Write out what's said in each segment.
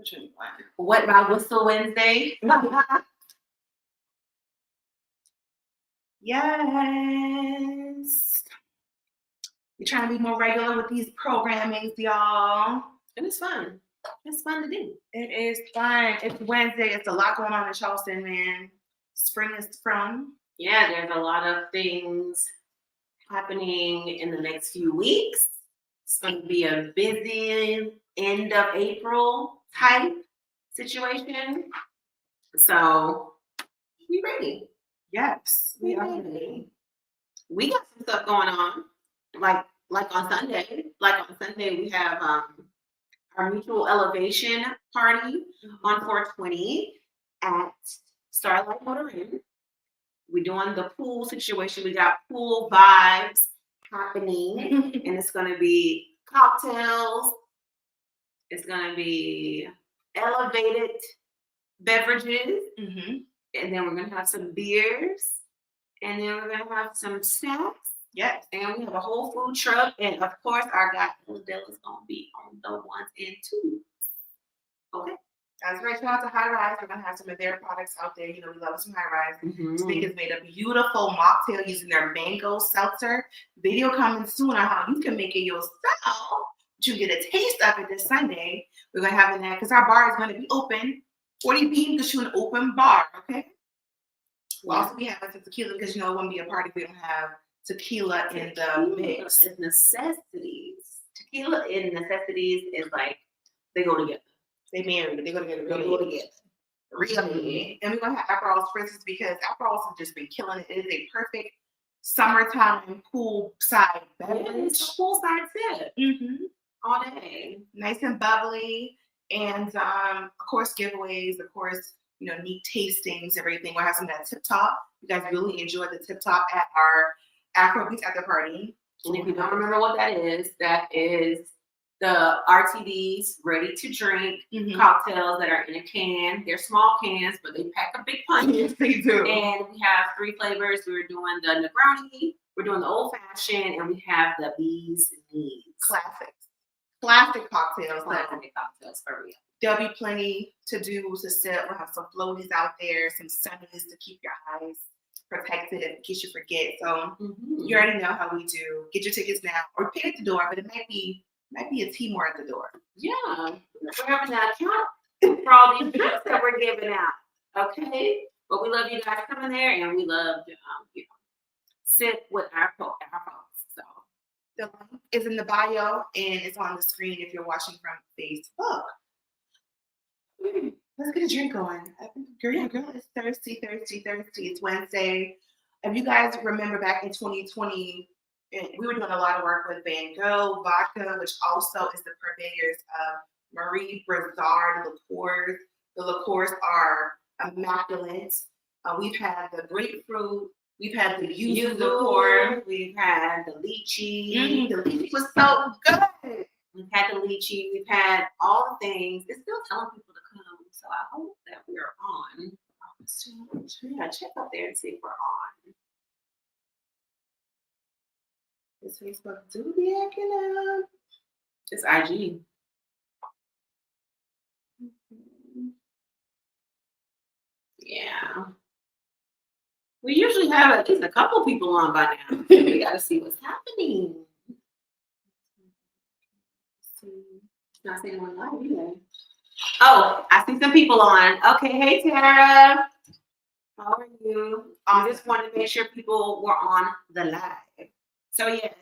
Which one you want? Wet My Whistle Wednesday. Yes. We're trying to be more regular with these programmings, y'all. And it's fun. It's fun to do. It is fun. It's Wednesday. It's a lot going on in Charleston, man. Spring is sprung. Yeah, there's a lot of things happening in the next few weeks. It's going to be a busy end of April type situation. So we ready. Yes, we are ready. We got some stuff going on. Like on Sunday. Like on Sunday we have our mutual elevation party on 420 at Starlight Motor Inn. We're doing the pool situation. We got pool vibes happening, and it's going to be cocktails. It's going to be elevated beverages, and then we're going to have some beers, and then we're going to have some snacks. Yes. And we have a whole food truck, and of course, our guy Philadelphia is going to be on the 1s and 2s. Okay. That's right. Shout out to High Rise. We're going to have some of their products out there. You know, we love some High Rise. Speak has made a beautiful mocktail using their mango seltzer. Video coming soon on how you can make it yourself. But you get a taste of it this Sunday. We're going to have that because our bar is going to be open 40 p.m. because you're an open bar, okay? We'll also be having some tequila because, you know, it wouldn't be a party if we don't have tequila in the mix. It's necessities. Tequila and necessities is like, they go together. They married. They go together. Really. And we're going to have Aperol Spritzes because Aperol has just been killing it. It is a perfect summertime poolside beverage. It's a poolside sip. All day. Nice and bubbly. And, of course, giveaways. Of course, you know, neat tastings, everything. We'll have some of that Tip Top. You guys really enjoyed the Tip Top at our Afrobeats after party. And if you don't remember what that is the RTDs, ready to drink cocktails that are in a can. They're small cans, but they pack a big punch. Yes, they do. And we have 3 flavors. We're doing the Negroni, we're doing the old fashioned, and we have the Bees Knees. Classic cocktails. Classic cocktails for real. There'll be plenty to do to sip. We'll have some floaties out there, some sunnies to keep your eyes protected in case you forget. So you already know how we do. Get your tickets now or pay at the door, but it might be a tea more at the door. Yeah, we're having that account for all these drinks that we're giving out. Okay, but we love you guys coming there, and we love to sit with our folks. So the link is in the bio, and it's on the screen if you're watching from Facebook. Let's get a drink going. Girl, it's thirsty. It's Wednesday. If you guys remember back in 2020. We were doing a lot of work with Van Gogh vodka, which also is the purveyors of Marie Brizard liqueurs. The liqueurs are immaculate. We've had the grapefruit. We've had the yuzu liqueur. We've had the lychee. The lychee was so good. We've had the lychee. We've had all the things. It's still telling people to come, so I hope that we are on. Yeah, check out there and see if we're on. This Facebook do be acting up. It's IG. Yeah. We usually have at least a couple people on by now. We got to see what's happening. Not seeing one live either. Oh, I see some people on. Okay, hey Tara. How are you? I just wanted to make sure people were on the live. So yes,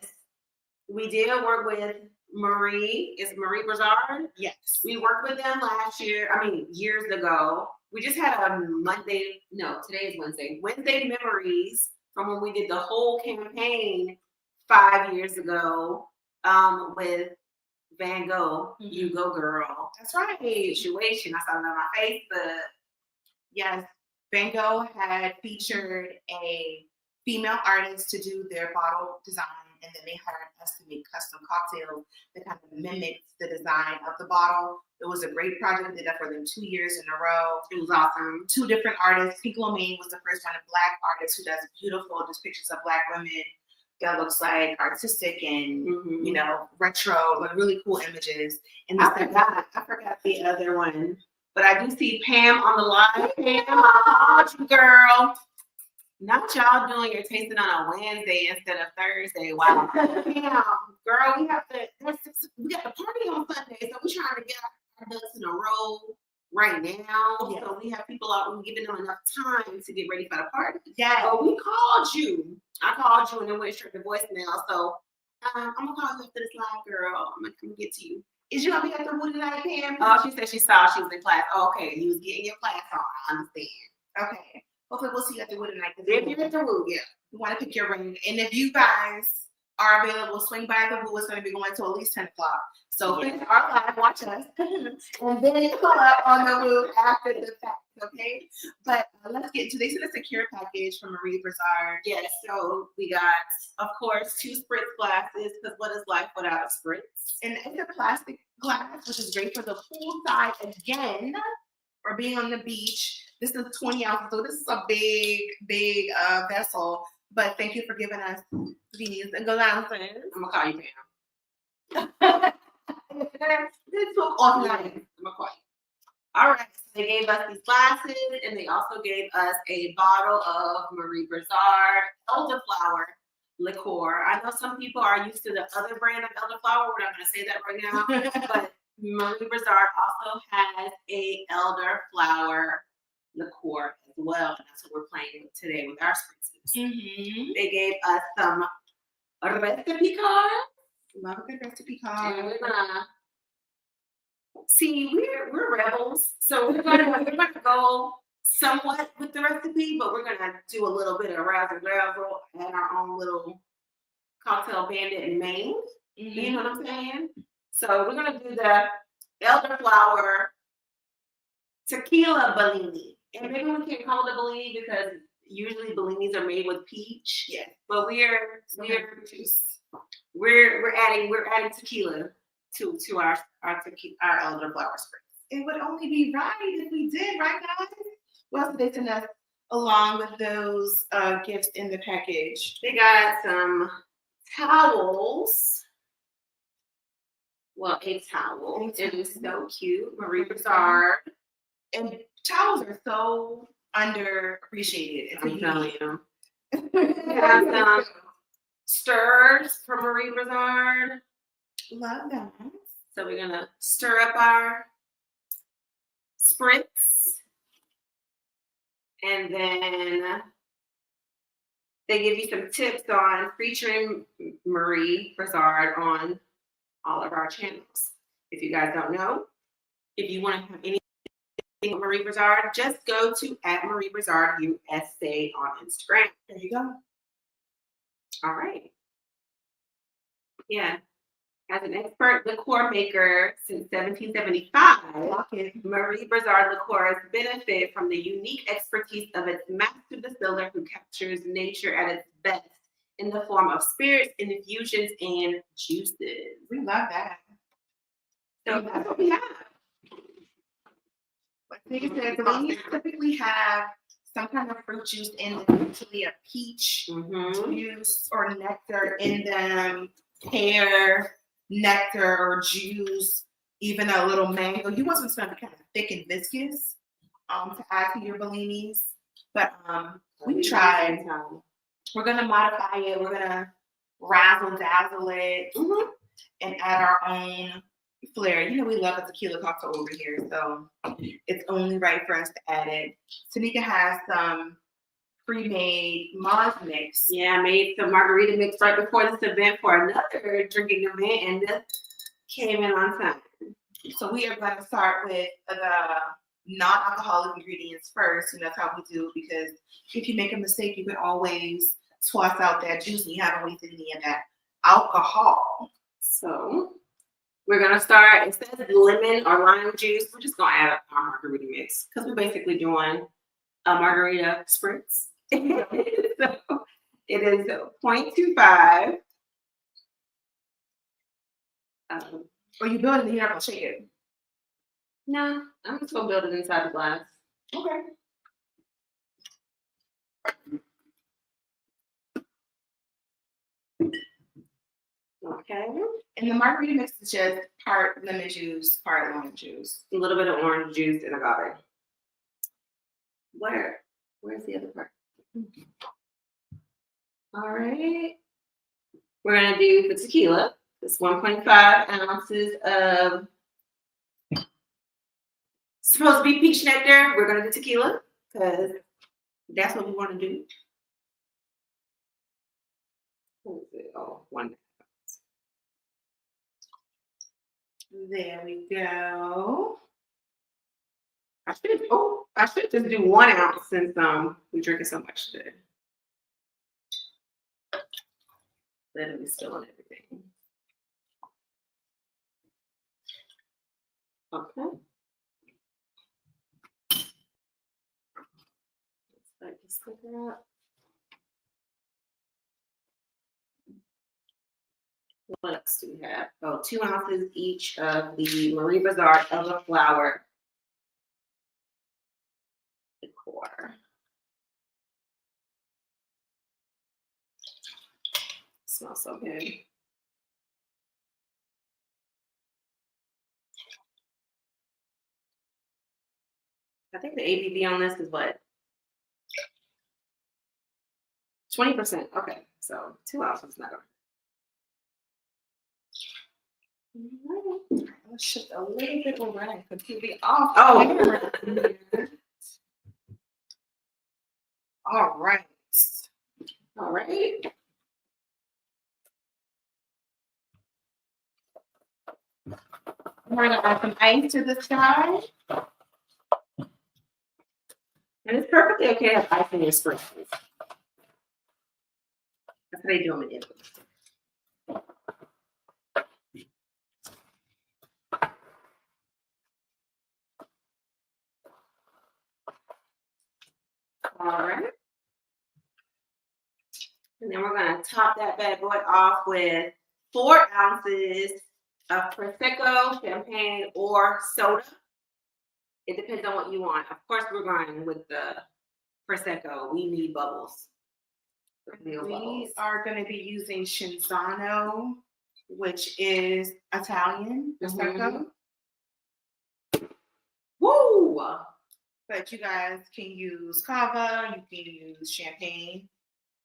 we did work with Marie. Is Marie Brizard? Yes. We worked with them years ago. We just had a Monday. No, today is Wednesday. Wednesday memories from when we did the whole campaign 5 years ago with Van Gogh. You Go Girl. That's right. Situation. I saw it on my Facebook. Yes. Van Gogh had featured a female artist to do their bottle design, and then they hired us to make custom cocktails that kind of mimicked the design of the bottle. It was a great project. We did that for them 2 years in a row. It was awesome. 2 different artists. Pink Lomaine was the first one, a Black artist who does beautiful just pictures of Black women. that looks like artistic and Mhm. you know, retro, like really cool images. And I forgot the other one. But I do see Pam on the live. Pam, I called you, girl. Not y'all doing your tasting on a Wednesday instead of Thursday. Wow. Pam, girl, we got the party on Sunday, so we're trying to get our ducks in a row right now. Yeah. So we have people out and giving them enough time to get ready for the party. Yeah. But we called you. I called you and it went straight to voicemail. So I'm gonna call you after this live, girl. I'm gonna get to you. Is you gonna be at the Wood tonight, Pam? Oh, she said she saw she was in class. Oh, okay, you was getting your class on. I understand. Okay. Hopefully we'll see you at the Wood tonight. If you're at the Wood, yeah. We want to pick your ring. And if you guys are available, swing by the Wood. It's going to be going to at least 10 o'clock. So finish our live, watch us, and then pull up on the Wood after the fact, okay? But let's get into this. It's a secure package from Marie Brizard. Yes, so we got, of course, 2 spritz glasses, because what is life without a spritz? And it's a plastic glass, which is great for the poolside again, or being on the beach. This is 20 ounces, so this is a big vessel. But thank you for giving us these glasses. I'm gonna call you Pam. This took off night. I'm gonna call you. All right, so they gave us these glasses, and they also gave us a bottle of Marie Brizard elderflower liqueur. I know some people are used to the other brand of elderflower. We're not gonna say that right now, but Marie Brizard also has a elderflower liqueur as well, and that's what we're playing with today with our spritzes. Mm-hmm. They gave us some recipe cards. Love a good recipe And card. we're gonna see. We're rebels, so we're gonna go somewhat with the recipe, but we're gonna do a little bit of razzle dazzle and our own little cocktail bandit in Maine. Mm-hmm. You know what I'm saying? So we're gonna do the elderflower tequila Bellini, and maybe we can call it a Bellini because usually Bellinis are made with peach. Yeah, but we're adding tequila to our elderflower spritz. it would only be right if we did, right, guys? What else did they send us along with those gifts in the package? They got some towels. Well, a towel. It is so cute. Marie Brizard. And towels are so underappreciated. It's I'm telling you. We have some stirs from Marie Brizard. Love that. So we're gonna stir up our spritz, and then they give you some tips on featuring Marie Brizard on all of our channels. If you guys don't know, if you want to have anything with Marie Brizard, just go to @MarieBrizardUSA on Instagram. There you go. All right. Yeah. As an expert liqueur maker since 1775, Marie Brizard liqueurs benefit from the unique expertise of its master distiller who captures nature at its best in the form of spirits, infusions, and juices. We love that. So that's what we have. Like Nika said, Bellinis typically have some kind of fruit juice in them, usually a peach juice or nectar in them, pear, nectar or juice, even a little mango. You want something kind of thick and viscous to add to your Bellinis. But we tried. We're gonna modify it. We're gonna razzle dazzle it and add our own flair. You know, we love a tequila cocktail over here, so it's only right for us to add it. Tanika has some pre-made Mars mix. Yeah, I made some margarita mix right before this event for another drinking event, and this came in on time. So we are going to start with the non-alcoholic ingredients first, and that's how we do it, because if you make a mistake, you can always toss out that juice and you haven't wasted any of that alcohol. So we're gonna start, instead of lemon or lime juice, we're just gonna add our margarita mix because we're basically doing a margarita spritz. So it is 0.25. Or you build it and you're not gonna shake it. No, I'm just gonna build it inside the glass. Okay. Okay. And the margarita mix is just part lemon juice, part lemon juice. A little bit of orange juice and agave. Where's the other part? All right. We're gonna do the tequila. It's 1.5 ounces of supposed to be peach nectar. We're gonna do tequila because that's what we want to do. What is it? Oh, 1. There we go. I should just do 1 ounce since we drinking so much today. Literally spilling everything. Okay. Let's start this liquor up. What else do we have? Oh, 2 ounces each of the Marie Bazaar elderflower liqueur. Smells so good. I think the ABV on this is what? 20%. Okay, so 2 ounces not. Let's shift a little bit over and completely off. Oh. All right. All right. We're gonna add some ice to the side. And it's perfectly okay to have ice in your sprinkles. That's how they do them in Italy. All right. And then we're going to top that bad boy off with 4 ounces of Prosecco, champagne, or soda. It depends on what you want. Of course, we're going with the Prosecco. We need bubbles. We are going to be using Cinzano, which is Italian Prosecco. Woo! But you guys can use Cava, you can use champagne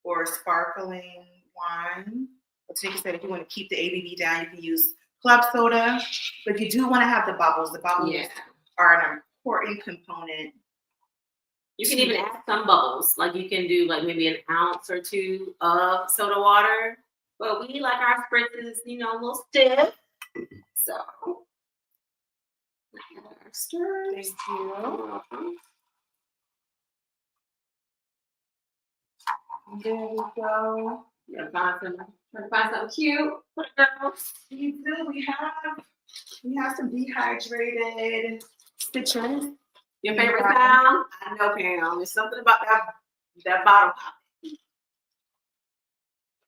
or sparkling wine. But Tanika said if you want to keep the ABV down, you can use club soda. But you do want to have the bubbles. The bubbles are an important component. You can even add some bubbles. Like you can do like maybe an ounce or 2 of soda water. But we like our spritzes, a little stiff. So stir. Thank you. There we go. You're trying to find something cute. We do. We have some dehydrated citrus. Your favorite sound? I know, Pam. There's something about that bottle pop.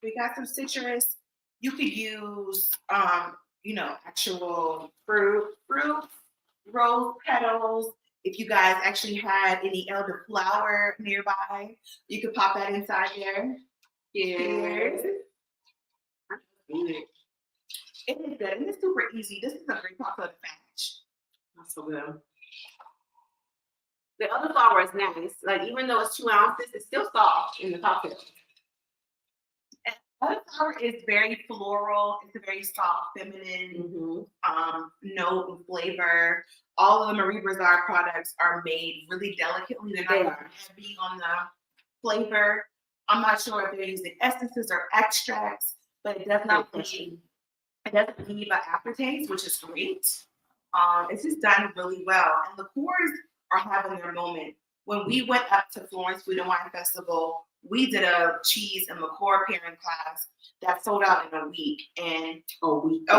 We got some citrus. You could use, actual fruit, rose petals. If you guys actually had any elderflower nearby, you could pop that inside there. Yes. It is good. And it's super easy. This is a great cocktail to batch. That's so good. The elderflower is nice. Like even though it's 2 ounces, it's still soft in the cocktail. Elderflower is very floral. It's a very soft, feminine note and flavor. All of the Marie Bazaar products are made really delicately. They're not heavy on the flavor. I'm not sure if they're using essences or extracts, but it does not leave an aftertaste, which is great. It's just done really well. And liqueurs are having their moment. When we went up to Florence Food and Wine Festival, we did a cheese and liqueur pairing class that sold out in a week. And a week.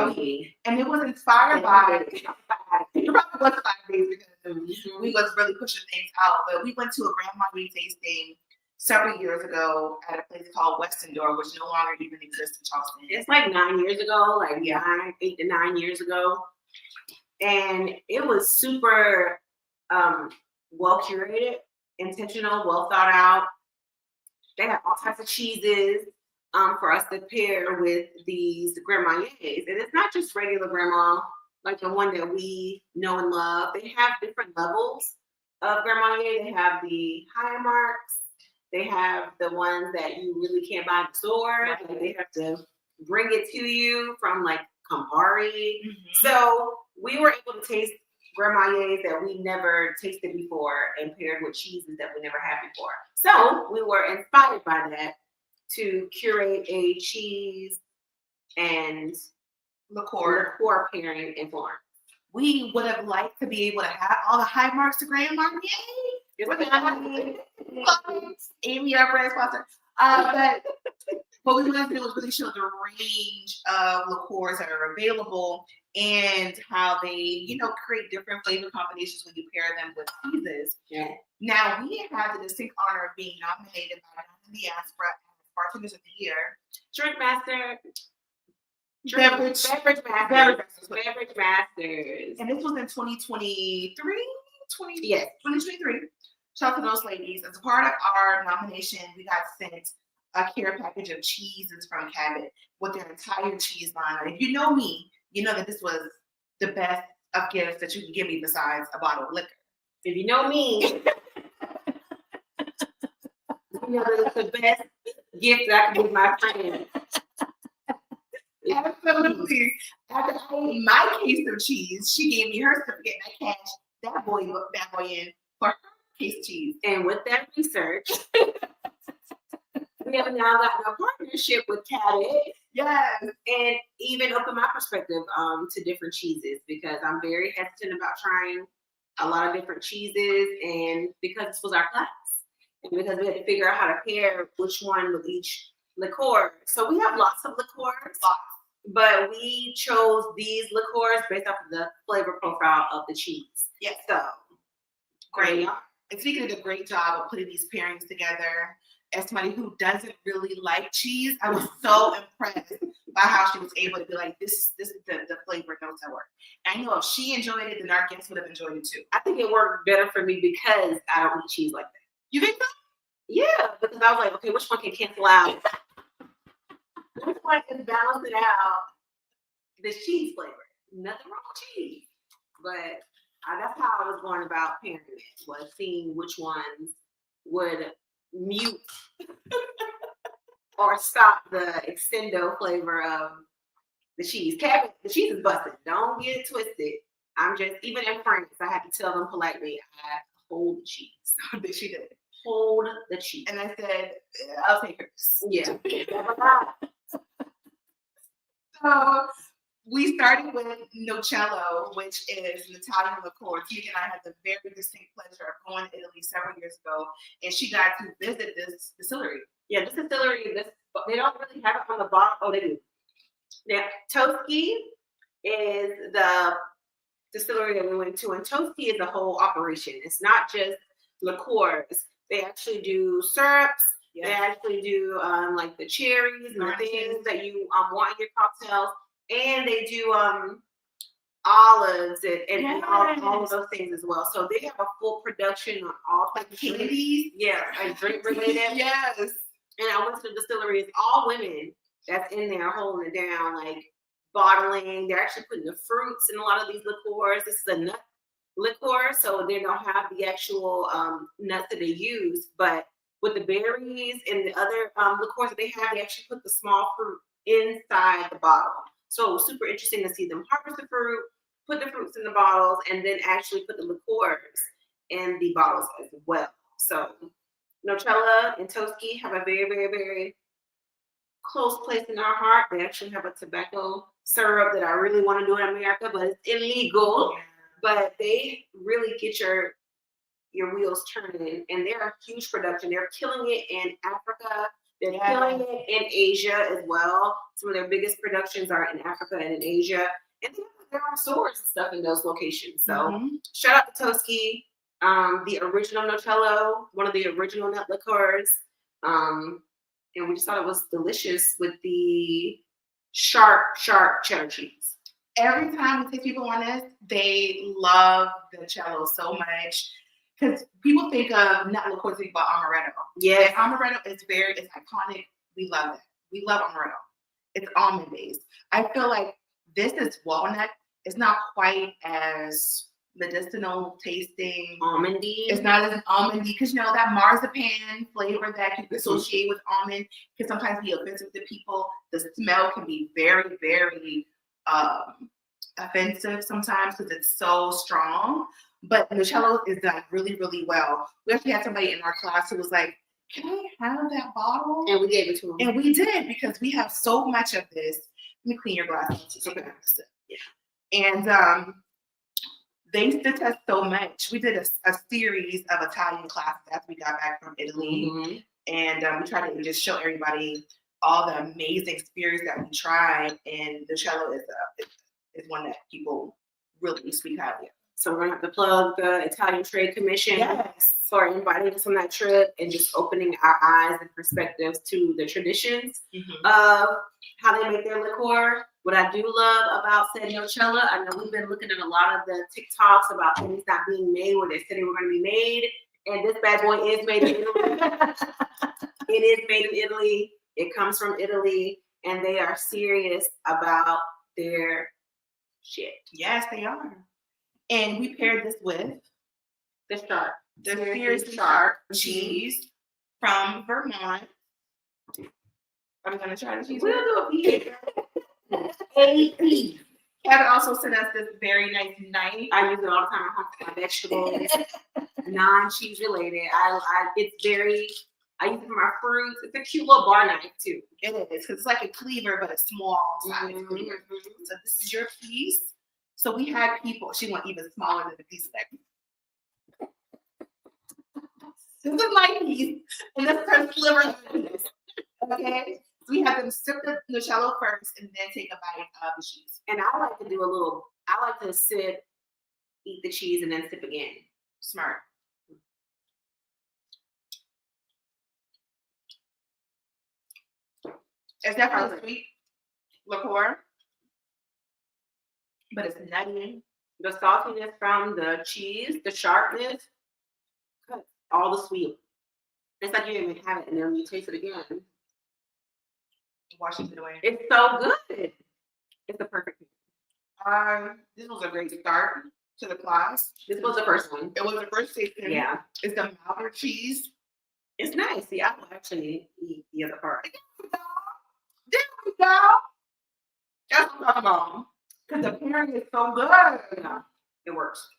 And it was inspired by it probably was 5 days because we was really pushing things out. But we went to a Grand Marnier tasting several years ago at a place called Westendor, which no longer even exists in Charleston. It's like 9 years ago, 8 to 9 years ago. And it was super well curated, intentional, well thought out. They had all types of cheeses. for us to pair with these Grand Marniers. And it's not just regular Grand Marnier, like the one that we know and love. They have different levels of Grand Marnier. They have the high marks. They have the ones that you really can't buy in the store. Right. Like, they have to bring it to you from like Campari. Mm-hmm. So we were able to taste Grand Marniers that we never tasted before and paired with cheeses that we never had before. So we were inspired by that to curate a cheese and liqueur pairing in Florence. We would have liked to be able to have all the high marks to Grand Marnier. Amy, our brand sponsor. But we wanted to do was really show the range of liqueurs that are available and how they, you know, create different flavor combinations when you pair them with cheeses. Yeah. Now, we have the distinct honor of being nominated by the Diaspora as Bartenders of the Year. Beverage Masters. And this was in 2023. 2023. Shout out to those ladies. As a part of our nomination, we got sent a care package of cheeses from Cabot with their entire cheese line. And if you know me, you know that this was the best of gifts that you can give me besides a bottle of liquor. If you know me, you know that it's the best gift that I can give my friend. Absolutely. After I ate my case of cheese, she gave me her certificate and I cashed that boy in for her case of cheese. And with that research, we have now gotten a partnership with Cabot. Yes. And even open my perspective to different cheeses, because I'm very hesitant about trying a lot of different cheeses, and because this was our class. And because we had to figure out how to pair which one with each liqueur. So we have lots of liqueurs. But we chose these liqueurs based off of the flavor profile of the cheese. Yes. So, great. And speaking of the great job of putting these pairings together, as somebody who doesn't really like cheese, I was so impressed by how she was able to be like, this is the flavor notes that work. And I know if she enjoyed it, then our guests would have enjoyed it too. I think it worked better for me because I don't eat cheese like that. You think so? Yeah, because I was like, okay, which one can cancel out? Which one can balance it out? The cheese flavor. Nothing wrong with cheese. But that's how I was going about pairing it, was seeing which ones would mute or stop the extendo flavor of the cheese. Cabot, the cheese is busted. Don't get it twisted. I'm just, even in France, I had to tell them politely, I hold the cheese. She did. Hold the cheese. And I said, I'll take hers. Yeah. So we started with Nocello, which is an Italian liqueur. Tina and I had the very distinct pleasure of going to Italy several years ago, and she got to visit this distillery. Yeah, this distillery, they don't really have it on the bottle. Oh, they do. Now, Toschi is the distillery that we went to, and Toschi is a whole operation. It's not just liqueurs. They actually do syrups. Yes. They actually do like the cherries and the things that you want in your cocktails. And they do olives and all of those things as well. So they have a full production on all types of candies. Yeah, like drink related. Yes. And I went to the distillery. It's all women that's in there holding it down, like bottling. They're actually putting the fruits in a lot of these liqueurs. This is a nut liqueur, so they don't have the actual nuts that they use. But with the berries and the other liqueurs that they have, they actually put the small fruit inside the bottle. So it was super interesting to see them harvest the fruit, put the fruits in the bottles, and then actually put the liqueurs in the bottles as well. So Nocello and Toschi have a very, very, very close place in our heart. They actually have a tobacco syrup that I really want to do in America, but it's illegal. Yeah. But they really get your wheels turning, and they're a huge production. They're killing it in Africa. They're killing it in Asia as well. Some of their biggest productions are in Africa and in Asia. And they have their own stores and stuff in those locations. So shout out to Toschi, the original Nocello, one of the original nut liqueurs. And we just thought it was delicious with the sharp cheddar cheese. Every time we take people on this, they love the cello so much. Because people think of nut liqueurs, think about amaretto. Yes. Amaretto is it's iconic. We love it. We love amaretto. It's almond based. I feel like this is walnut. It's not quite as medicinal tasting. Almondy. It's not as almondy because you know that marzipan flavor that you associate with almond can sometimes be offensive to people. The smell can be very, very offensive sometimes because it's so strong. But Nucello is done really, really well. We actually had somebody in our class who was like, "Can I have that bottle?" And we gave it to him. And we did because we have so much of this. Let me clean your glasses. So yeah. And they used to test so much. We did a series of Italian classes after we got back from Italy. And we tried to just show everybody all the amazing spirits that we tried. And the cello is one that people really speak highly of. So we're gonna have to plug the Italian Trade Commission for inviting us on that trip and just opening our eyes and perspectives to the traditions of how they make their liqueur. What I do love about said Nocella, I know we've been looking at a lot of the TikToks about things not being made where they said they were going to be made, and this bad boy is made in Italy. It is made in Italy. It comes from Italy, and they are serious about their shit. Yes, they are. And we paired this with the shark, the Seriously Shark cheese from Vermont. I'm gonna try the cheese. We'll do a piece. AP. Kevin also sent us this very nice knife. I use it all the time. I hunt my vegetables, non-cheese related. It's very. I use it for my fruits. It's a cute little bar knife too. It is. It's like a cleaver, but a small size cleaver. So this is your piece. So we had people. She went even smaller than the piece of that. This is my piece, and this is her sliver piece. Okay. So we have them sip the Nucello first, and then take a bite of the cheese. And I like to do a little. I like to sip, eat the cheese, and then sip again. Smart. It's definitely sweet liqueur, but it's nutty. The saltiness from the cheese, the sharpness, all the sweet. It's like you didn't even have it, and then when you taste it again, washes it away. It's so good. It's the perfect thing. This was a great start to the class. This was the first one. It was the first tasting. Yeah. It's the Mauer cheese. It's nice. See, I will actually eat the other part. There we go. That's what I'm talking about. Because the pairing is so good. Yeah, it works.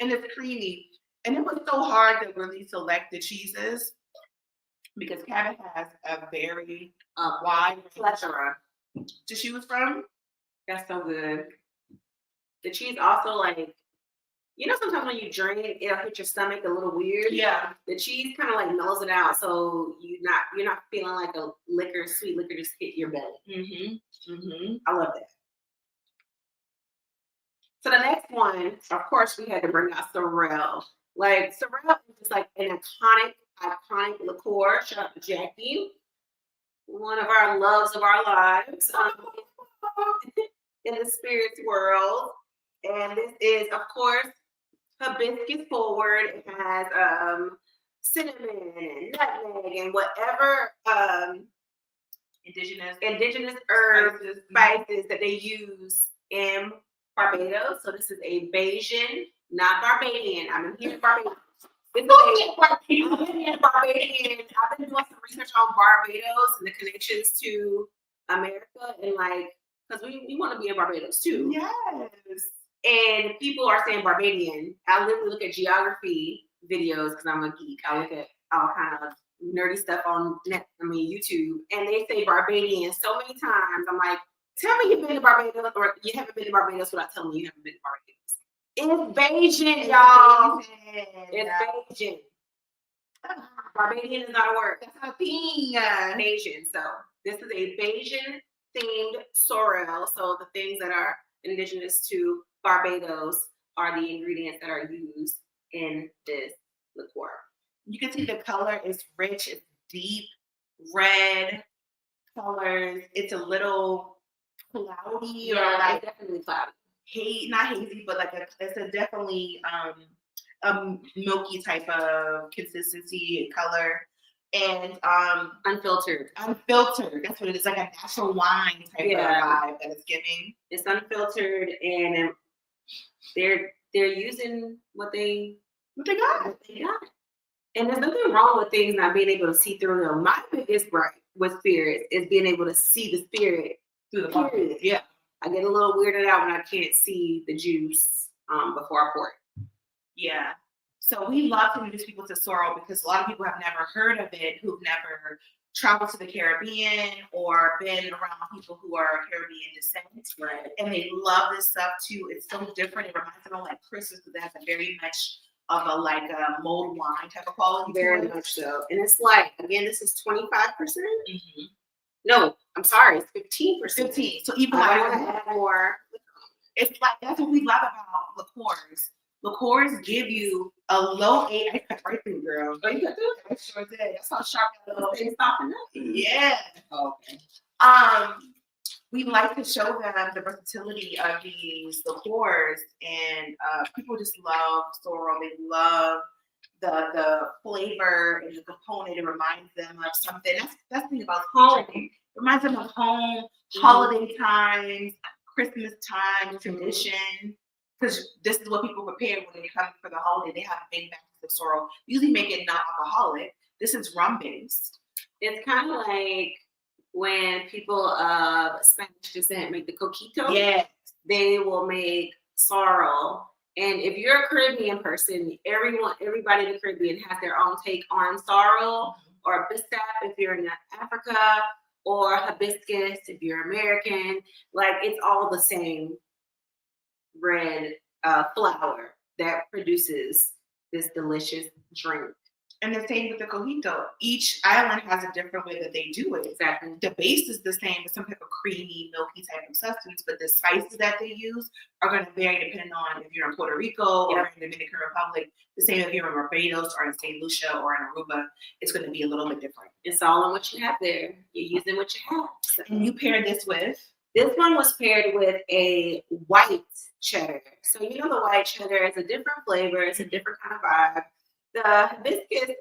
And it's creamy. And it was so hard to really select the cheeses because Cabot has a very wide plethora to choose from. That's so good. The cheese also, like, you know, sometimes when you drink, it'll hit your stomach a little weird. Yeah. The cheese kind of like mellows it out, so you're not feeling like a sweet liquor just hit your belly. I love that. So the next one, of course, we had to bring out Sorel. Like, Sorel is just like an iconic liqueur. Shout out to Jackie, one of our loves of our lives in the spirits world. And this is, of course, hibiscus forward. It has cinnamon and nutmeg and whatever indigenous herbs, spices that they use in Barbados. So this is a Bajan, not Barbadian. I'm in here Barbados. I've been doing some research on Barbados and the connections to America, and like, because we want to be in Barbados too. Yes. And people are saying Barbadian. I literally look at geography videos because I'm a geek. I look at all kind of nerdy stuff on YouTube, and they say Barbadian so many times. I'm like, tell me you've been to Barbados, or you haven't been to Barbados without telling me you haven't been to Barbados. It's Bajan, y'all. It's Bajan. Barbadian is not a word. That's not a thing. Bajan. So this is a Bajan themed sorrel. So the things that are indigenous to Barbados are the ingredients that are used in this liqueur. You can see the color is rich, it's deep, red colors. It's a little cloudy, or like definitely cloudy. Not hazy, but like it's a definitely a milky type of consistency and color. and unfiltered. Unfiltered. That's what it is, like a natural wine type of vibe that it's giving. It's unfiltered, and they're using what they got. And there's nothing wrong with things not being able to see through them. My biggest gripe with spirits is being able to see the spirit through the bottle. Yeah. I get a little weirded out when I can't see the juice before I pour it. Yeah. So we love to introduce people to sorrel because a lot of people have never heard of it, who've never traveled to the Caribbean or been around people who are Caribbean descent. Right. And they love this stuff too. It's so different. It reminds them of like Christmas because it has a very much of a mulled wine type of quality. Very much so. And it's like, again, this is 25%. Mm-hmm. No, I'm sorry, it's 15%. 15. So even I want to add more. It's like, that's what we love about liqueurs. Liqueurs give you a low A. I cut right through, girl. Oh, you cut through? I sure did. That's how sharp that little thing stopping up. Yeah. Okay. We like to show them the versatility of these liqueurs, and people just love sorrel. They love the flavor and the component. It reminds them of something. That's the thing about home. It reminds them of home, holiday times, Christmas time, tradition. Because this is what people prepare when they come for the holiday. They have big bags of sorrel. Usually make it non-alcoholic. This is rum based. It's kind of like when people of Spanish descent make the coquito. Yes. They will make sorrel. And if you're a Caribbean person, everybody in the Caribbean has their own take on sorrel or biscuit if you're in Africa, or hibiscus if you're American. Like, it's all the same red flower that produces this delicious drink. And the same with the cojito. Each island has a different way that they do it. Exactly. The base is the same, with some type of creamy, milky type of substance, but the spices that they use are going to vary depending on if you're in Puerto Rico or in the Dominican Republic. The same if you're in Barbados or in St. Lucia or in Aruba, it's going to be a little bit different. It's all on what you have there. You're using what you have. So. And you pair this with? This one was paired with a white cheddar. So you know the white cheddar is a different flavor. It's a different kind of vibe. The hibiscus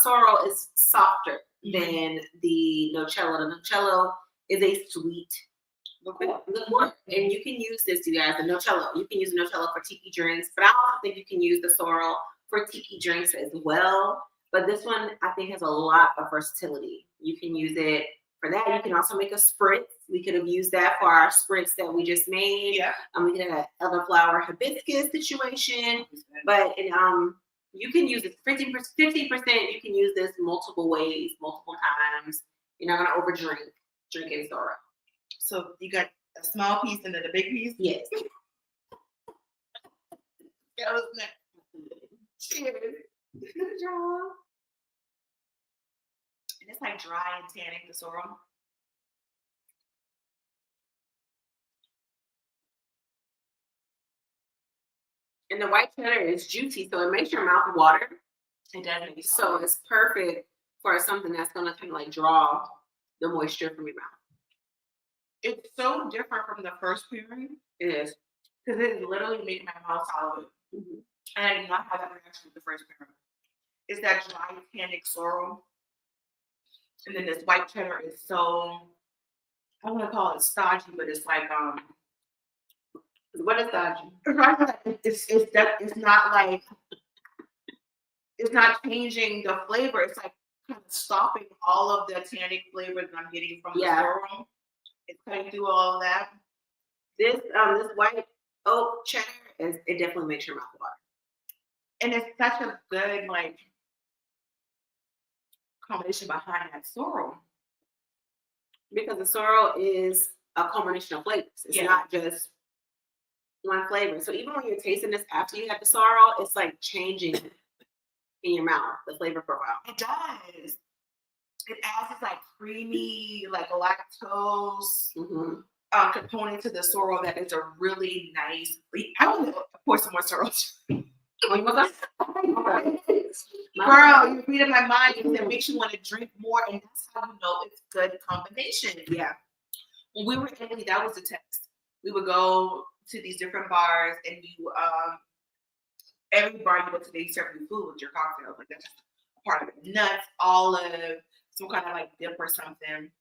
sorrel is softer than the Nocello. The Nocello is a sweet liqueur. And you can use this, you guys, the Nocello. You can use the Nocello for tiki drinks, but I also think you can use the sorrel for tiki drinks as well. But this one, I think, has a lot of versatility. You can use it for that. You can also make a spritz. We could have used that for our spritz that we just made. Yeah. We could have an elderflower hibiscus situation. But you can use it 15%. You can use this multiple ways, multiple times. You're not gonna overdrink drinking sorrel. So you got a small piece and then a big piece? Yes. That was nice. Cheers. Good job. And it's like dry and tannic, the sorrel. And the white cheddar is juicy, so it makes your mouth water. It does. So it's perfect for something that's going to kind of like draw the moisture from your mouth. It's so different from the first pairing. It is. Because it literally made my mouth solid. Mm-hmm. And I did not have that reaction with the first pairing. It's that dry, tannic sorrel. And then this white cheddar is so, I want to call it stodgy, but it's like, what is that? It's not like, it's not changing the flavor. It's like kind of stopping all of the tannic flavor that I'm getting from the sorrel. It's cutting through all of that. This white oak cheddar it definitely makes your mouth water. And it's such a good combination behind that sorrel. Because the sorrel is a combination of flavors. It's not just one flavor. So even when you're tasting this after you had the sorrel, it's like changing in your mouth, the flavor profile. It does. It adds this like creamy, like lactose component to the sorrel that is a really nice. I want to pour some more sorrel. Girl, you're reading my mind. It makes you want to drink more, and that's how you know it's good combination. Yeah. When we were in Italy, that was the test. We would go to these different bars, and you every bar you go to, they serve you food with your cocktails. Like that's just a part of it nuts, olive, some kind of like dip or something.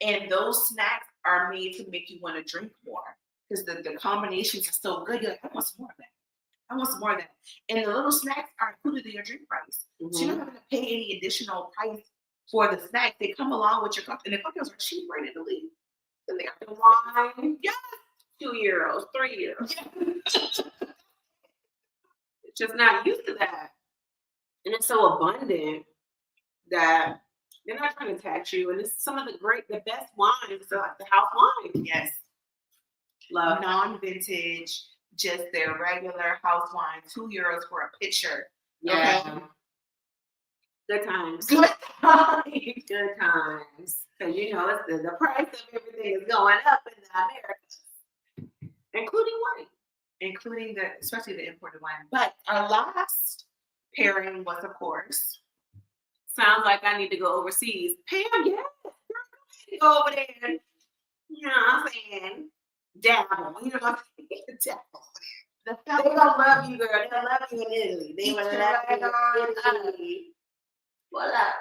And those snacks are made to make you want to drink more because the combinations are so good. You're like, I want some more of that. I want some more of that. And the little snacks are included in your drink price. So you're not having to pay any additional price for the snacks. They come along with your cocktail. And the cocktails are cheap right in Italy. And they are The wine, yeah. €2, €3. Yeah. Just not used to that. And it's so abundant that they're not trying to tax you. And it's some of the best wines, so like the house wine. Yes. Love. Non-vintage, just their regular house wine, €2 for a pitcher. Yeah. Okay. Good times. Good times. Good times. Because you know it's the price of everything is going up in the Americas, including wine. Including especially the imported wine. But our last pairing was, of course, sounds like I need to go overseas. Pam, yes, go over there. You know what I'm saying? Dabble. You know what I'm saying? Dabble. They gonna love you, girl. They'll love you in Italy. They will love you in Italy. What up?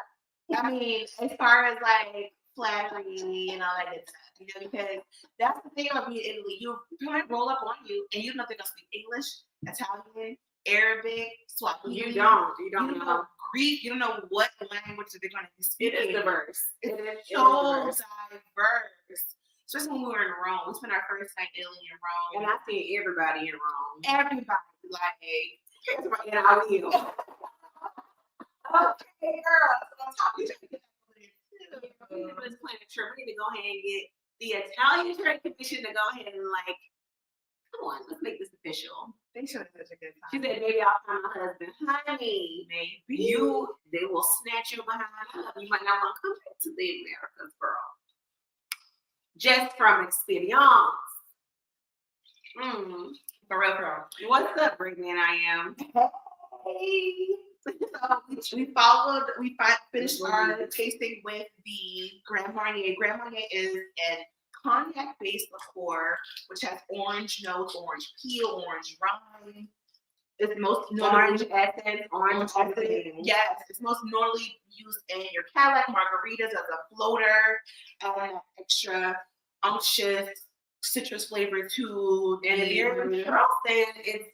I mean, as far as like flattery and all that good stuff, you know, because that's the thing about being in Italy. You might roll up on you and you don't know if they're gonna speak English, Italian, Arabic, Swahili. You don't know Greek. You don't know what language that they're gonna speak. It is diverse. It is so diverse. Especially when we were in Rome. We spent our first night in Italy in Rome. And I see everybody in Rome. Everybody, like, everybody in our wheel. Okay, girl. So I'm talking to you. Let's plan a trip. We need to go ahead and get the Italian Trade Commission to go ahead and like, come on, let's make this official. They should have such a good time. She said, maybe I'll find my husband. Honey, maybe they will snatch you behind up. You might not want to come back to the Americas, girl. Just from experience. For real, girl. What's up, Brittany and I am? Hey. So we finished our tasting with the Grand Marnier. Grand Marnier is an cognac-based liqueur, which has orange notes, orange peel, orange rind. It's most orange essence. Yes, it's most normally used in your Cadillac margaritas as a floater, and extra unctuous citrus flavor to. And if you're in Charleston, it's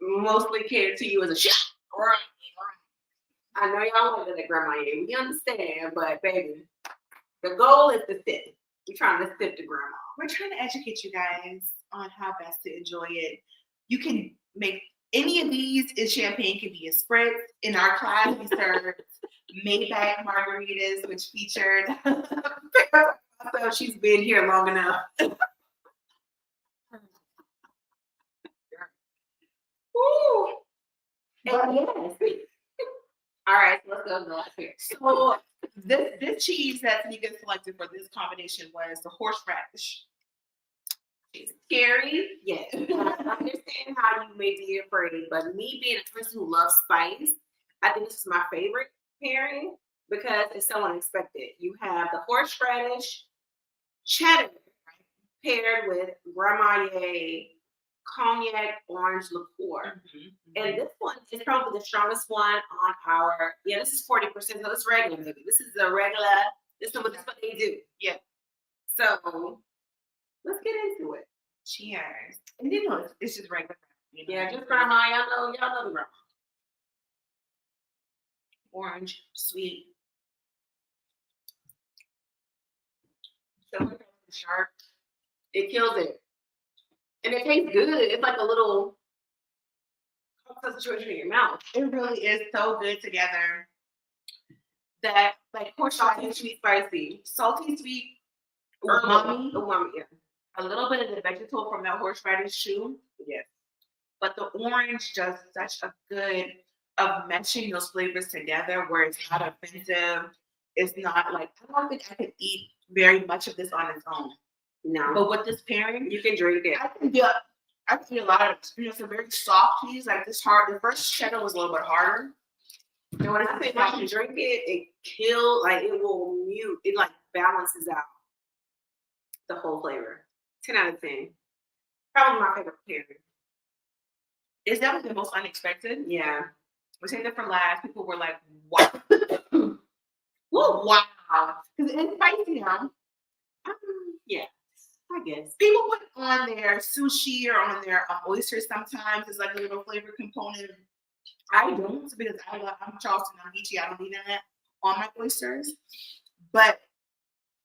mostly catered to you as a shot. Right. I know y'all want it at Grandma. We understand, but baby, the goal is to sip. We're trying to sip to Grandma. We're trying to educate you guys on how best to enjoy it. You can make any of these in champagne can be a spritz. In our class, we served Maybach margaritas, which featured. So she's been here long enough. Woo! But yes. All right, so let's go glass here. So this cheese that Nika selected for this combination was the horseradish. It's scary, yes. I understand how you may be afraid, but me being a person who loves spice, I think this is my favorite pairing because it's so unexpected. You have the horseradish cheddar paired with Grand Marnier cognac orange liqueur. And this one is probably the strongest one on our, this is 40%, so it's regular, baby. This is the regular, this is what they do. Yeah. So let's get into it. Cheers. And you know, it's just regular. You know? Yeah, just Grandma, y'all know the Grandma. Orange, sweet. So sharp. It kills it. And it tastes good. It's like a little situation in your mouth. It really is so good together. That like salty, sweet, spicy, salty, sweet, umami, yeah. A little bit of the vegetable from that horseradish too. Yes. But the orange does such a good of meshing those flavors together where it's not offensive. It's not like, I don't think I could eat very much of this on its own. No. But with this pairing, you can drink it. I can get a lot of, it's a very soft cheese. Like this hard, the first cheddar was a little bit harder. And when I say I can drink it, it will mute, it like balances out the whole flavor. 10 out of 10. Probably my favorite pairing. Is that the most unexpected? Yeah. We saved it for last. People were like, "Wow, wow," because it's spicy, huh? Yeah, I guess. People put on their sushi or on their oysters sometimes. It's like a little flavor component. I don't because I'm Charleston, I'm Beachy. I don't need that on my oysters. But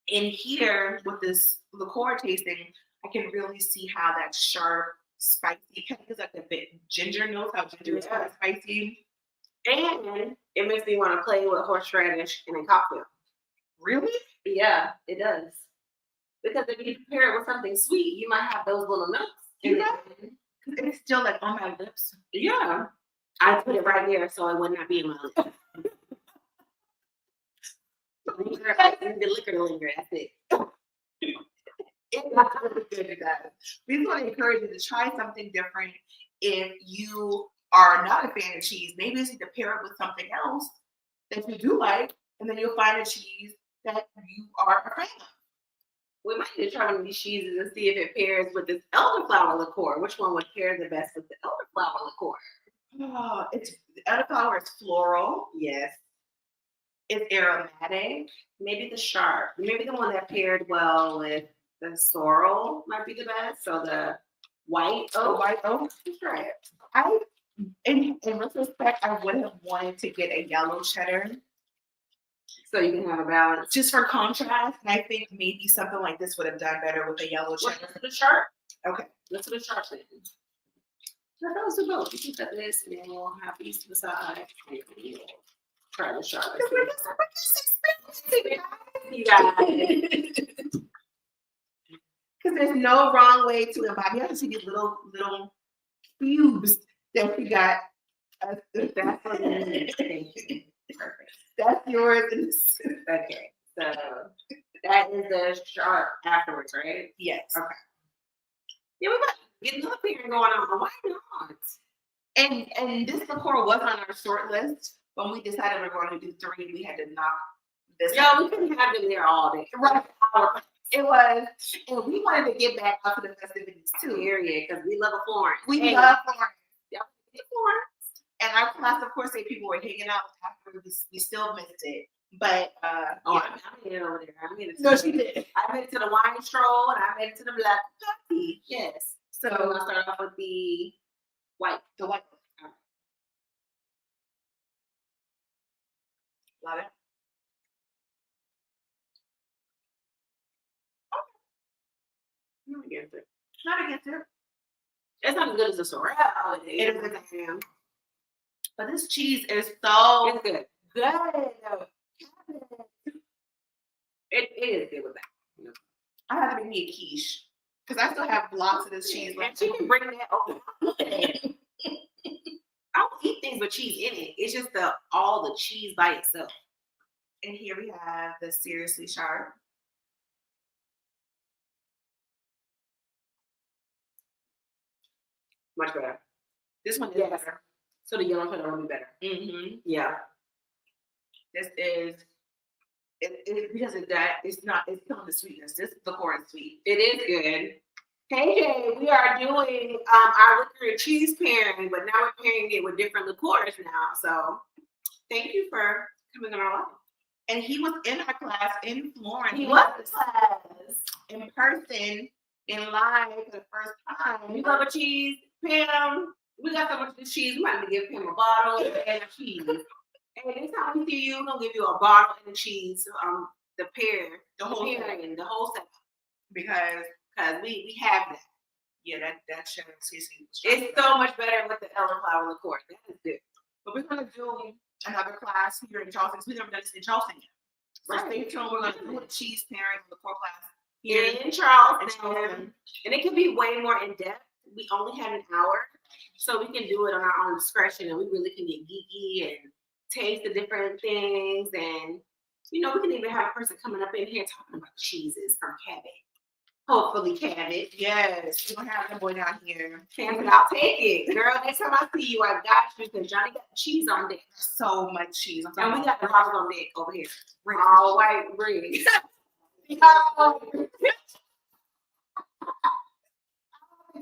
in here with this liqueur tasting, I can really see how that sharp, spicy kind of like a bit ginger notes. How ginger is kind of spicy, and it makes me want to play with horseradish in a cocktail. Really? Yeah, it does. Because if you pair it with something sweet, you might have those little notes. It's still like on my lips. Yeah. I put it right there so it would not be in my lips. The liquor to linger, that's it. It's really good, you guys. We just want to encourage you to try something different. If you are not a fan of cheese, maybe you need to pair it with something else that you do like, and then you'll find a cheese that you are a fan of. We might need to try one of these cheeses and see if it pairs with this elderflower liqueur. Which one would pair the best with the elderflower liqueur? Oh, it's elderflower is floral. Yes. It's aromatic. Maybe the sharp. Maybe the one that paired well with the sorrel might be the best. So the white oak. The white oak. Let's try it. In retrospect, I would have wanted to get a yellow cheddar. So you can have a balance. Just for contrast, and I think maybe something like this would have done better with a yellow cheddar. Let's do the sharp. Okay. Let's do the sharp thing. So those are both. You can cut this and then we'll have these to the side. Try the sharp. You got it. Because there's no wrong way to imbibe. You have to see these little cubes that you got. That's what Thank you. Perfect. That's yours. Okay. So that is the sharp afterwards, right? Yes. Okay. Yeah, we got getting up here and going on. Why not? And this liqueur was on our short list. When we decided we were going to do 3, we had to knock this. Yeah, we couldn't have them there all day. Right. It was, and we wanted to get back up to the festivities too. Period, because we love a Florence. We love Florence. Yeah, Florence. And our class, of course, people were hanging out after we still missed it. But I made it over there. I made it. No, she did. I made it to the wine stroll and I made it to the black coffee. Yes. So we're gonna start off with the white. The white. Love it. Not against it. Not against it. It's not as good as the sorrel. It is good. But this cheese is so it's good. Good. It is good with that. I have to make me a quiche because I still have blocks of this cheese. And she can bring that over. I don't eat things with cheese in it. It's just all the cheese by itself. And here we have the Seriously Sharp. Much better. This one is better. So the yellow cheddar will be better. Mm-hmm. Yeah. This is it because of that. It's still the sweetness. This liqueur is sweet. It is good. KJ, we are doing our liquor and cheese pairing, but now we're pairing it with different liqueurs now. So thank you for coming on our live. And he was in our class in Florence. He was in class in person, in live for the first time. You love a cheese, Pam? We got so much of this cheese. We might have to give him a bottle and a cheese. And next time we see you, we're gonna give you a bottle and a cheese. The pair, the whole setup. Because we have that. Yeah, that should seriously. It's so much better with the elderflower liqueur. That is good. But we're gonna do another class here in Charleston. We've never done this in Charleston yet. So stay tuned. We're gonna do a cheese pairing liqueur class here in Charleston. And it can be way more in depth. We only have an hour, so we can do it on our own discretion, and we really can get geeky and taste the different things. And we can even have a person coming up in here talking about cheeses from Cabot. Hopefully, Cabot. Yes, we're gonna have that boy down here. And I'll take it, girl. Next time I see you, I got you. Because Johnny got the cheese on deck. So much cheese. And we got the bottles on deck over here. All white bread.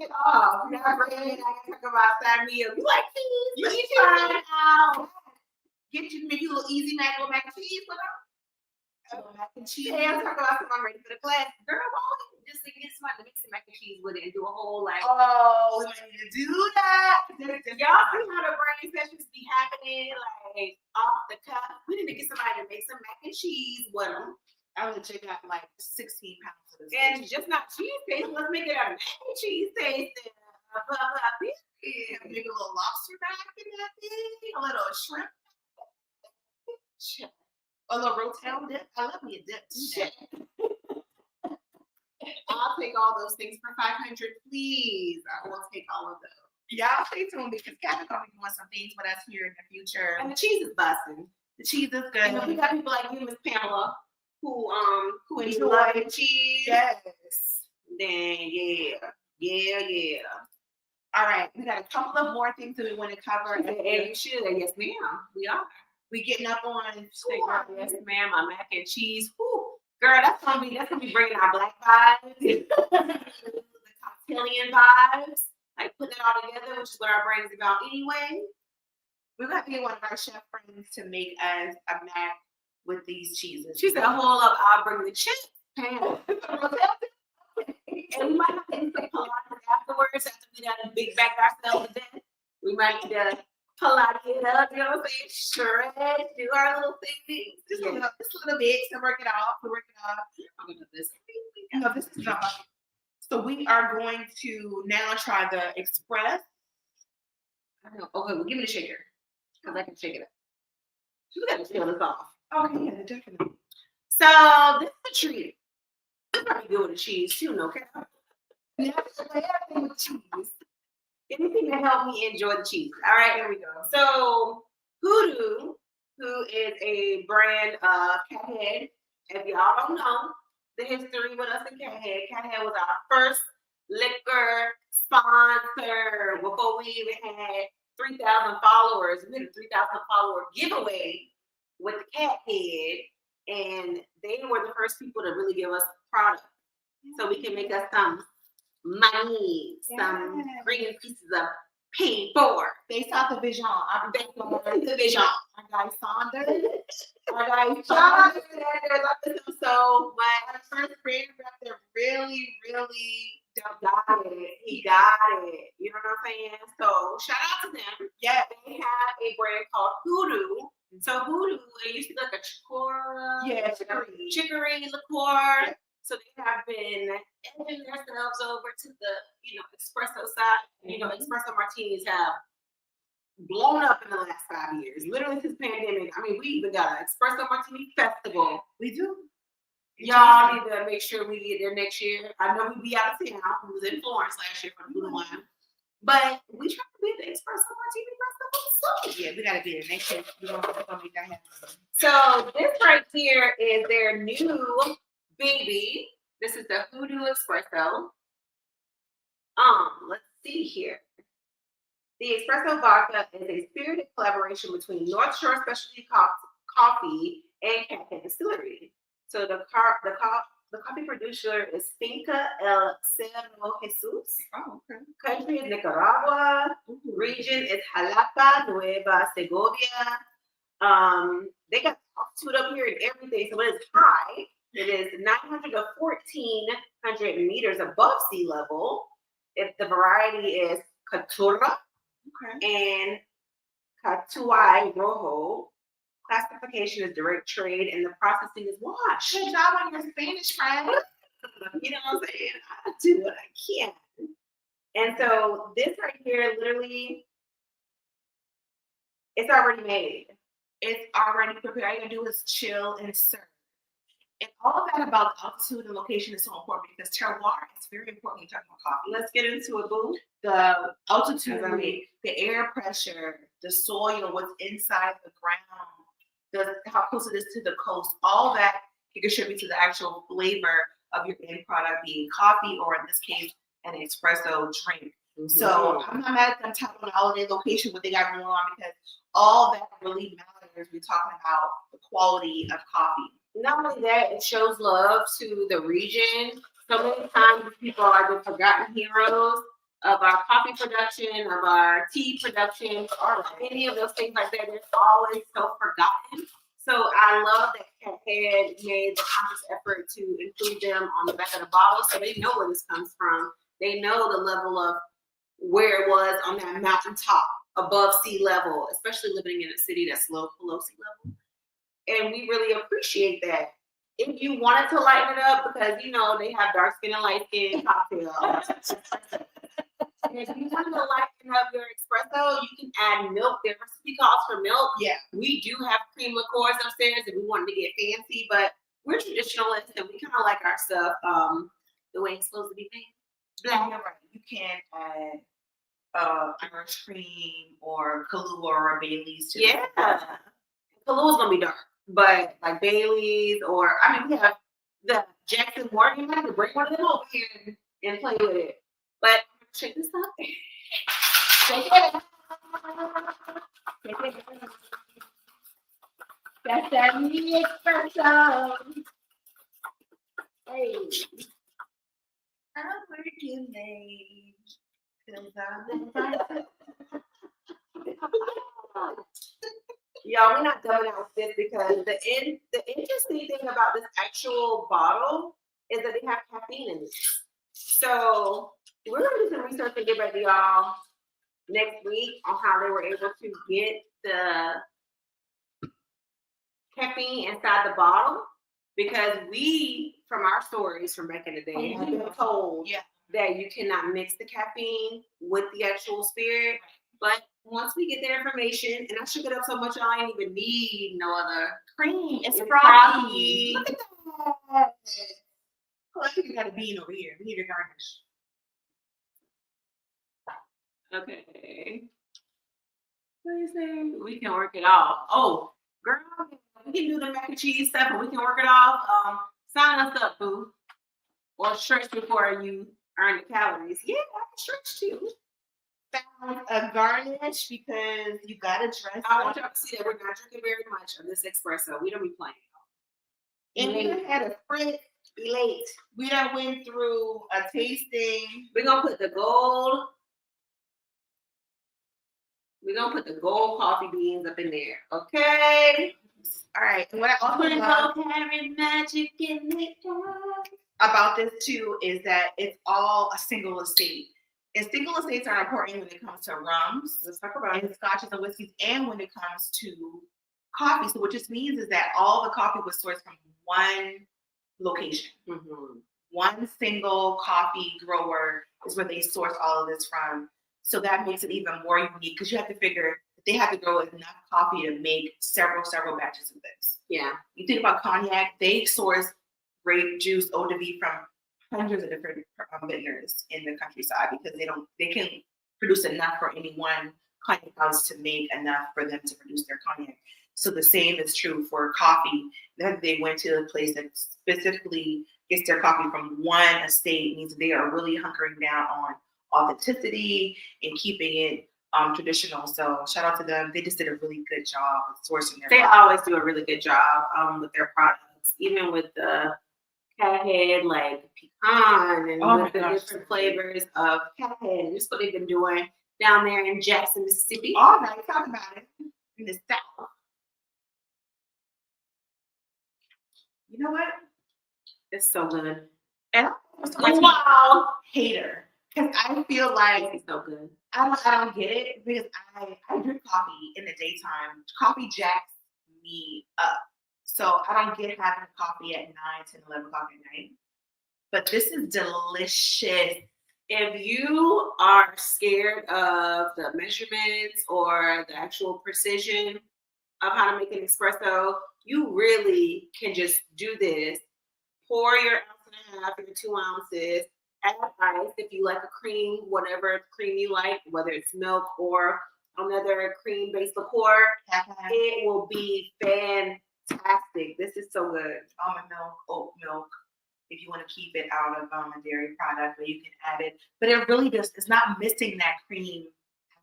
it off. You got bread. I can talk about side meal. You like cheese? You eat try it out. Get you maybe a little easy mac or mac and cheese with them. Mac and cheese. Yeah, I'm talking about some. I'm ready for the class. Girl, why don't you just get somebody to mix some mac and cheese with it and do a whole like. Oh, we might need to do that. Y'all see how the brain sessions be happening like off the cuff? We need to get somebody to make some mac and cheese with them. I would check out like 16 pounds of this. And just not cheese taste. Let's make it a mac and cheese taste. Yeah, maybe a little lobster back in that thing, a little shrimp. A little rotel dip. I love me a dip. I'll take all those things for $500, please. I will take all of those. Y'all stay tuned because Kathy's gonna be doing some things with us here in the future. And the cheese is busting. The cheese is good. And we got people like you, Miss Pamela, who enjoy enjoy the cheese. Yes. Then yeah. All right, we got a couple of more things that we want to cover. And you should. Yes, ma'am. We are. We getting up on Yes, ma'am. My mac and cheese. Whew. Girl, that's gonna be bringing our black vibes, the cocktailian vibes, like putting it all together, which is what our brain is about anyway. We're gonna get one of our chef friends to make us a mac with these cheeses. She said, "Hold up, I'll bring the chips." And we might have to do some Pilates afterwards after we done big back ourselves to death. We might need to Pilates it up, you know what I'm saying? Stretch, do our little thing. Just a little bit to work it off. I'm gonna do this. No, this is not. So we are going to now try the express. I know. Okay, well, give me the shaker because I can shake it up. You gotta peel this off. Okay, yeah, definitely. So this is a treat. This probably good with the cheese too, no? Okay. Now, everything with cheese. Anything to help me enjoy the cheese. All right, here we go. So Hoodoo, who is a brand of Cathead. If y'all don't know the history with us in Cathead, Cathead was our first liquor sponsor before we even had 3,000 followers. We had a 3,000 follower giveaway with the Cathead, and they were the first people to really give us product so we can make us some money, some green pieces of paper. They saw the vision. The vision. Our guy Saunders. Our guy Saunders. I miss him so much. Our first brand rep that really got it. He got it. You know what I'm saying? So shout out to them. Yeah. They have a brand called Hoodoo. So Hoodoo, it used to be like a chicory liqueur. So they have been edging themselves over to the, espresso side. Espresso martinis have blown up in the last 5 years. Literally since pandemic. I mean, we even got an espresso martini festival. We do. Y'all need to make sure we get there next year. I know we be out of town. We was in Florence last year for the Buddha wine. But we try to be at the espresso martini festival. So yeah, we gotta be there next year. We're gonna make that happen. So this right here is their new baby. This is the Hoodoo Espresso. Let's see here. The espresso vodka is a spirited collaboration between North Shore Specialty Coffee and Cafe Distillery. So the coffee producer is Finca El Cerro Jesus. Oh, okay. Country is Nicaragua. Region is Jalapa, Nueva Segovia. They got altitude up here and everything, so it is high. It is 900 to 1,400 meters above sea level. If the variety is Caturra and Catuay Rojo. Classification is direct trade, and the processing is wash. Good job on your Spanish, friend. You know what I'm saying? I do what I can. And so this right here, literally, it's already made. It's already prepared. All you gotta do is chill and serve. And all that about altitude and location is so important because terroir is very important when you're talking about coffee. Let's get into it, boo. The altitude, the air pressure, the soil, what's inside the ground, how close it is to the coast, all that can contribute to the actual flavor of your end product being coffee, or in this case, an espresso drink. Mm-hmm. So I'm not mad at them telling the holiday location what they got going on because all that really matters. We're talking about the quality of coffee. Not only that, it shows love to the region. So many times people are the forgotten heroes of our coffee production, of our tea production, or any of those things like that. They're always so forgotten. So I love that Cathead made the conscious effort to include them on the back of the bottle, so they know where this comes from. They know the level of where it was on that mountaintop above sea level, especially living in a city that's below sea level. And we really appreciate that. If you wanted to lighten it up, because you know they have dark skin and light skin cocktails. And if you want to lighten up your espresso, you can add milk. Their recipe calls for milk. Yeah. We do have cream liqueurs upstairs if we wanted to get fancy, but we're traditionalists and we kind of like our stuff the way it's supposed to be made. Yeah, you're right. You can add Irish cream or Kahlua or Bailey's to Yeah. Kahlua is gonna be dark, but like Bailey's or I mean we have the Jackson Morgan. I have to bring one of them over here and play with it. But check this out. Take it. That's that mini espresso. Hey. I'm working late. Y'all, we're not coming out with this because the interesting thing about this actual bottle is that they have caffeine in it. So we're gonna do some research and get back to y'all next week on how they were able to get the caffeine inside the bottle, because we, from our stories from back in the day, have been told that you cannot mix the caffeine with the actual spirit. But once we get that information, and I shook it up so much, I ain't even need no other cream. It's frothy. Look at that. Oh, I think we got a bean over here. We need a garnish. Okay. What is that? We can work it off. Oh, girl, we can do the mac and cheese stuff, and we can work it off. Sign us up, boo. Or stretch before you earn the calories. Yeah, I can stretch too. Found a garnish because you gotta dress. I want y'all to see that we're not drinking very much of this espresso. We don't be playing. And we done had a sprint. Elate. We done went through a tasting. We're gonna put the gold. We're gonna put the gold coffee beans up in there. Okay. All right. And what I also love magic in it about this too is that it's all a single estate. And single estates are important when it comes to rums, let's talk about and scotches and whiskeys, and when it comes to coffee. So what this means is that all the coffee was sourced from one location. Mm-hmm. One single coffee grower is where they source all of this from. So that makes it even more unique, because you have to figure that they have to grow enough coffee to make several batches of this. Yeah. You think about cognac, they source grape juice, eau de vie from hundreds of different vintners in the countryside, because they can produce enough for any one cognac house to make enough for them to produce their cognac. So the same is true for coffee. That they went to a place that specifically gets their coffee from one estate means they are really hunkering down on authenticity and keeping it traditional. So shout out to them. They just did a really good job of sourcing their products. Always do a really good job with their products, even with the Cathead, like pecan, and with the different flavors of Cathead. This is what they've been doing down there in Jackson, Mississippi. All right, talk about it. In the South. You know what? It's so good. And I'm hater, because I feel like it's so good. I don't get it, because I drink coffee in the daytime. Coffee jacks me up. So I don't get having coffee at 9, 10, 11 o'clock at night. But this is delicious. If you are scared of the measurements or the actual precision of how to make an espresso, you really can just do this. Pour your 1.5 ounces, your 2 ounces, add ice if you like a cream, whatever cream you like, whether it's milk or another cream-based liqueur. It will be fantastic. This is so good. Almond milk, oat milk, if you want to keep it out of a dairy product, but you can add it. But it really just, it's not missing that cream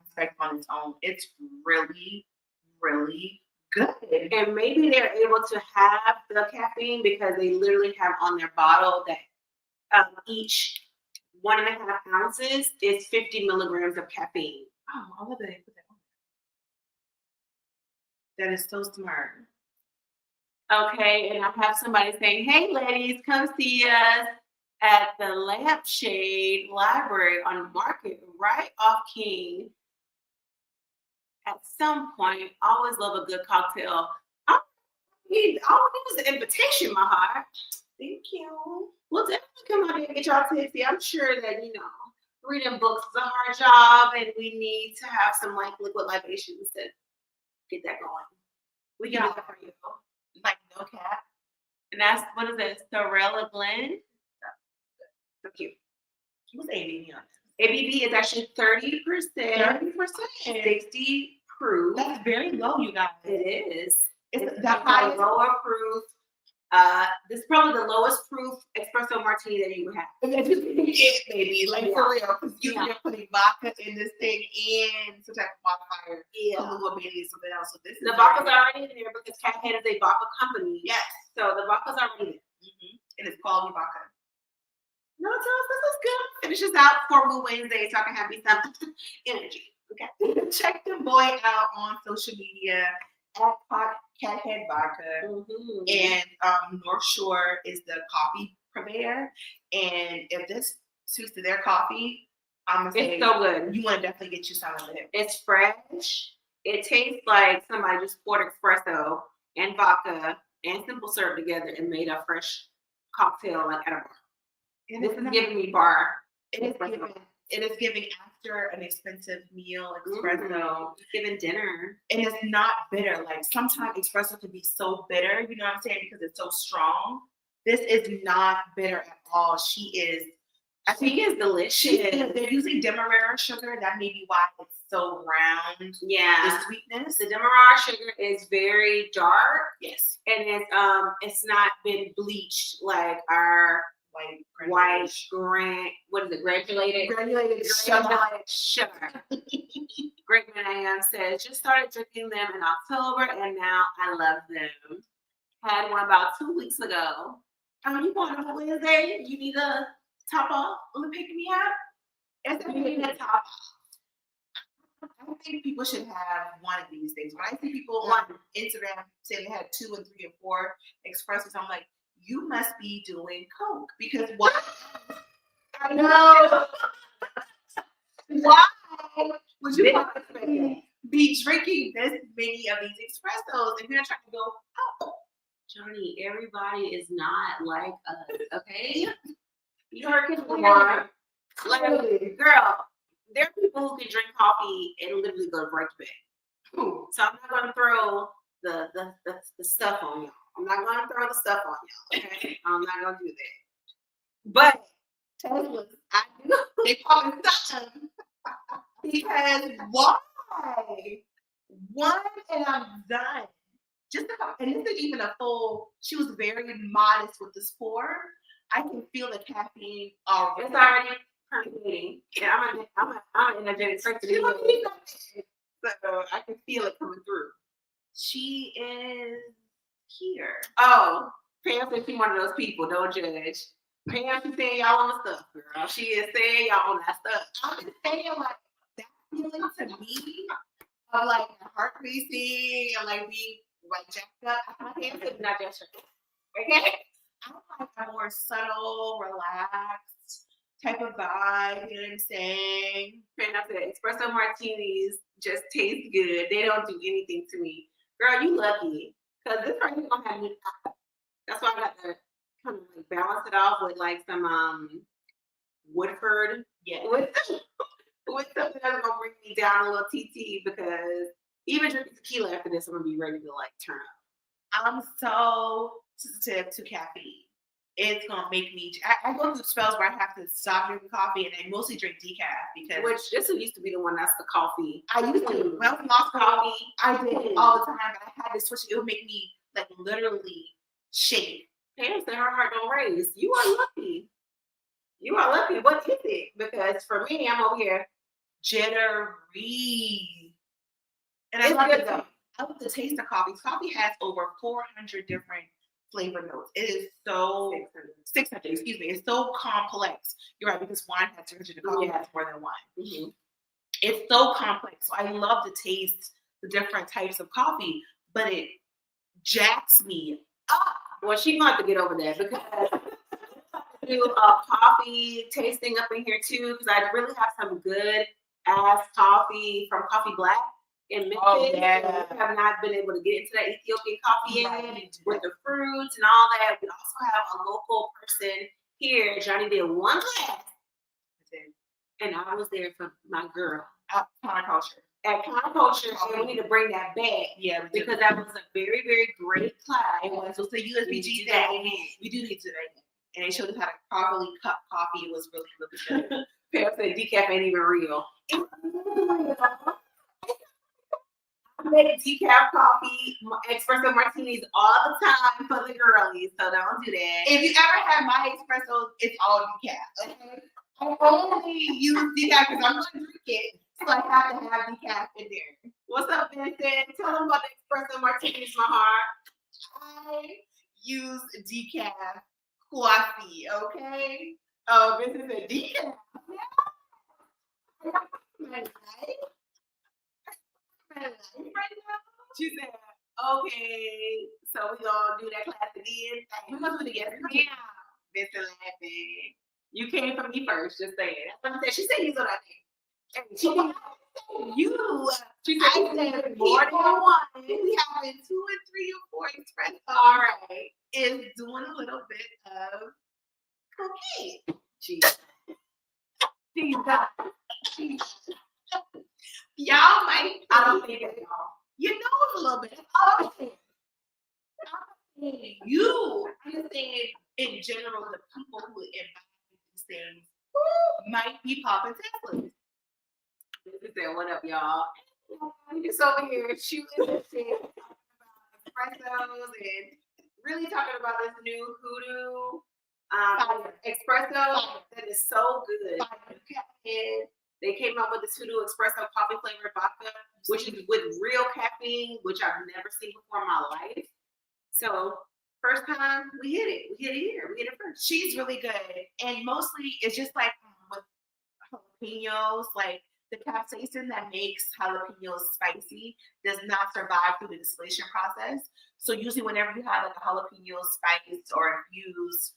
aspect on its own. It's really, really good. And maybe they're able to have the caffeine because they literally have on their bottle that each 1.5 ounces is 50 milligrams of caffeine. Oh, I love that they put that on there. That is so smart. Okay, and I have somebody saying, "Hey, ladies, come see us at the Lampshade Library on Market, right off King. At some point, I always love a good cocktail." All I need was an invitation, my heart. Thank you. We'll definitely come out here and get y'all tipsy. I'm sure that, reading books is a hard job, and we need to have some like liquid libations to get that going. We can do that for you. Like no cap. And that's, what is it? Sorella blend. So cute. What's ABV on ABV is actually 30%. 30%. 60 proof. That's very low, you guys. It is. It's the highest. Lower proof. This is probably the lowest proof espresso martini that you would have. It's just it, baby. Like for real. Because you're putting vodka in this thing and some type of modifier. Kahlua, maybe something else. So this is the vodka's already in there because Cat Head is a vodka company. Yes. So the vodka's already there. And it's quality vodka. No, tell us this is good. Finish this out for Woo Wednesday so I can have me some energy. Okay. Check the boy out on social media at Cat Head Vodka. And North Shore is the coffee purveyor. And if this suits to their coffee, I'm gonna say it's so good. You want to definitely get you some of it. It's fresh. It tastes like somebody just poured espresso and vodka and simple syrup together and made a fresh cocktail like at a bar. This is giving me bar. It is giving after an expensive meal espresso. It's giving dinner. And it's not bitter. Like sometimes espresso can be so bitter, you know what I'm saying? Because it's so strong. This is not bitter at all. She is delicious. They're using Demerara sugar. That may be why it's so round. Yeah. The sweetness. The Demerara sugar is very dark. Yes. And it's not been bleached like our white granulated sugar. Great Man says, just started drinking them in October and now I love them. Had one about 2 weeks ago. You going on Wednesday? You need a top off? Will it pick me up? You need a top off. I think people should have one of these things. When I see people on Instagram say they had 2 and 3 and 4 espressos, I'm like, you must be doing coke because what? I know. Why would you be drinking this many of these espressos if you're not trying to go, oh, Johnny, everybody is not like us, okay? You heard Lamar. Like, girl, there are people who can drink coffee and literally go right to bed. So I'm not gonna throw the stuff on y'all. I'm not gonna throw the stuff on y'all, okay? I'm not gonna do that. But Teslas, I do. They call it something. Because why? One and I'm done. And this isn't even a full. She was very modest with this pour. I can feel the caffeine already. It's already permeating. Yeah, I'm an energetic person. So I can feel it coming through. She is here. Oh, Pam said she's one of those people. Don't judge. Pam, she's saying y'all on the stuff, girl. She is saying y'all on that stuff. I'm just saying, like, that feeling to me of like heart racing and like being like jacked up. Pam said not just okay. I like a more subtle, relaxed type of vibe. You know what I'm saying? Pam said espresso martinis just taste good. They don't do anything to me. Girl, you lucky. Because this right here gonna have me. That's why I got to kind of like balance it off with like some Woodford. Yeah. With something that's gonna bring me down a little TT, because even drinking tequila after this, I'm gonna be ready to like turn up. I'm so sensitive to caffeine. It's gonna make me. I go through spells where I have to stop drinking coffee, and I mostly drink decaf because. Which this one used to be the one that's the coffee. I used to. When I was in law school, I did all the time, but I had to switch. It would make me like literally shake. Parents said her heart don't race. You are lucky. You are lucky. What is it? Because for me, I'm over here jittery. And it's I love good though. I love the taste of coffee. Coffee has over 400 different flavor notes. It is so 600. Excuse me. It's so complex. You're right, because wine has 200 and coffee has more than one. Mm-hmm. It's so complex. So I love to taste the different types of coffee, but it jacks me up. Well, she's going to have to get over that because do a coffee tasting up in here too, because I really have some good ass coffee from Coffee Black in Memphis. Oh, yeah. We have not been able to get into that Ethiopian coffee yet with the fruits and all that. We also have a local person here. Johnny did one class, and I was there for my girl. Counterculture. At Counterculture, and we need to bring that back. Yeah, because that was a very, very great class. It was. So the USBG that we do need to do that. And they showed us how to properly cup coffee. It was really, really good. Pam said decaf ain't even real. I make decaf coffee, espresso martinis all the time for the girlies, so don't do that. If you ever have my espresso, it's all decaf. Okay? I only use decaf because I'm going to drink it, so I have to have decaf in there. What's up, Vincent? Tell them about the espresso martinis, my heart. I use decaf coffee, okay? Oh, Vincent said decaf. She said, okay, so we gonna do that class again. We must do it again. Yeah. Vincent laughing. You came from me first, just saying. That's what I said. She said he's on that thing. She said, you. She said, I said more than one. We having 2 and 3 or 4 espresso. All right. Is doing a little bit of cocaine. Jeez. Y'all might. I don't think it's all. You know it's a little bit. You understand in general the people who invite these things might be popping Teslas. This said, what up, y'all? We just over here shooting and shit, talking about espressos and really talking about this new Hoodoo espresso that is so good. And they came out with this Hoodoo espresso coffee flavored vodka, which is with real caffeine, which I've never seen before in my life. So first time we hit it. We hit it here. We hit it first. She's really good. And mostly it's just like with jalapenos, like the capsaicin that makes jalapenos spicy does not survive through the distillation process. So usually whenever you have like a jalapeno spice or infused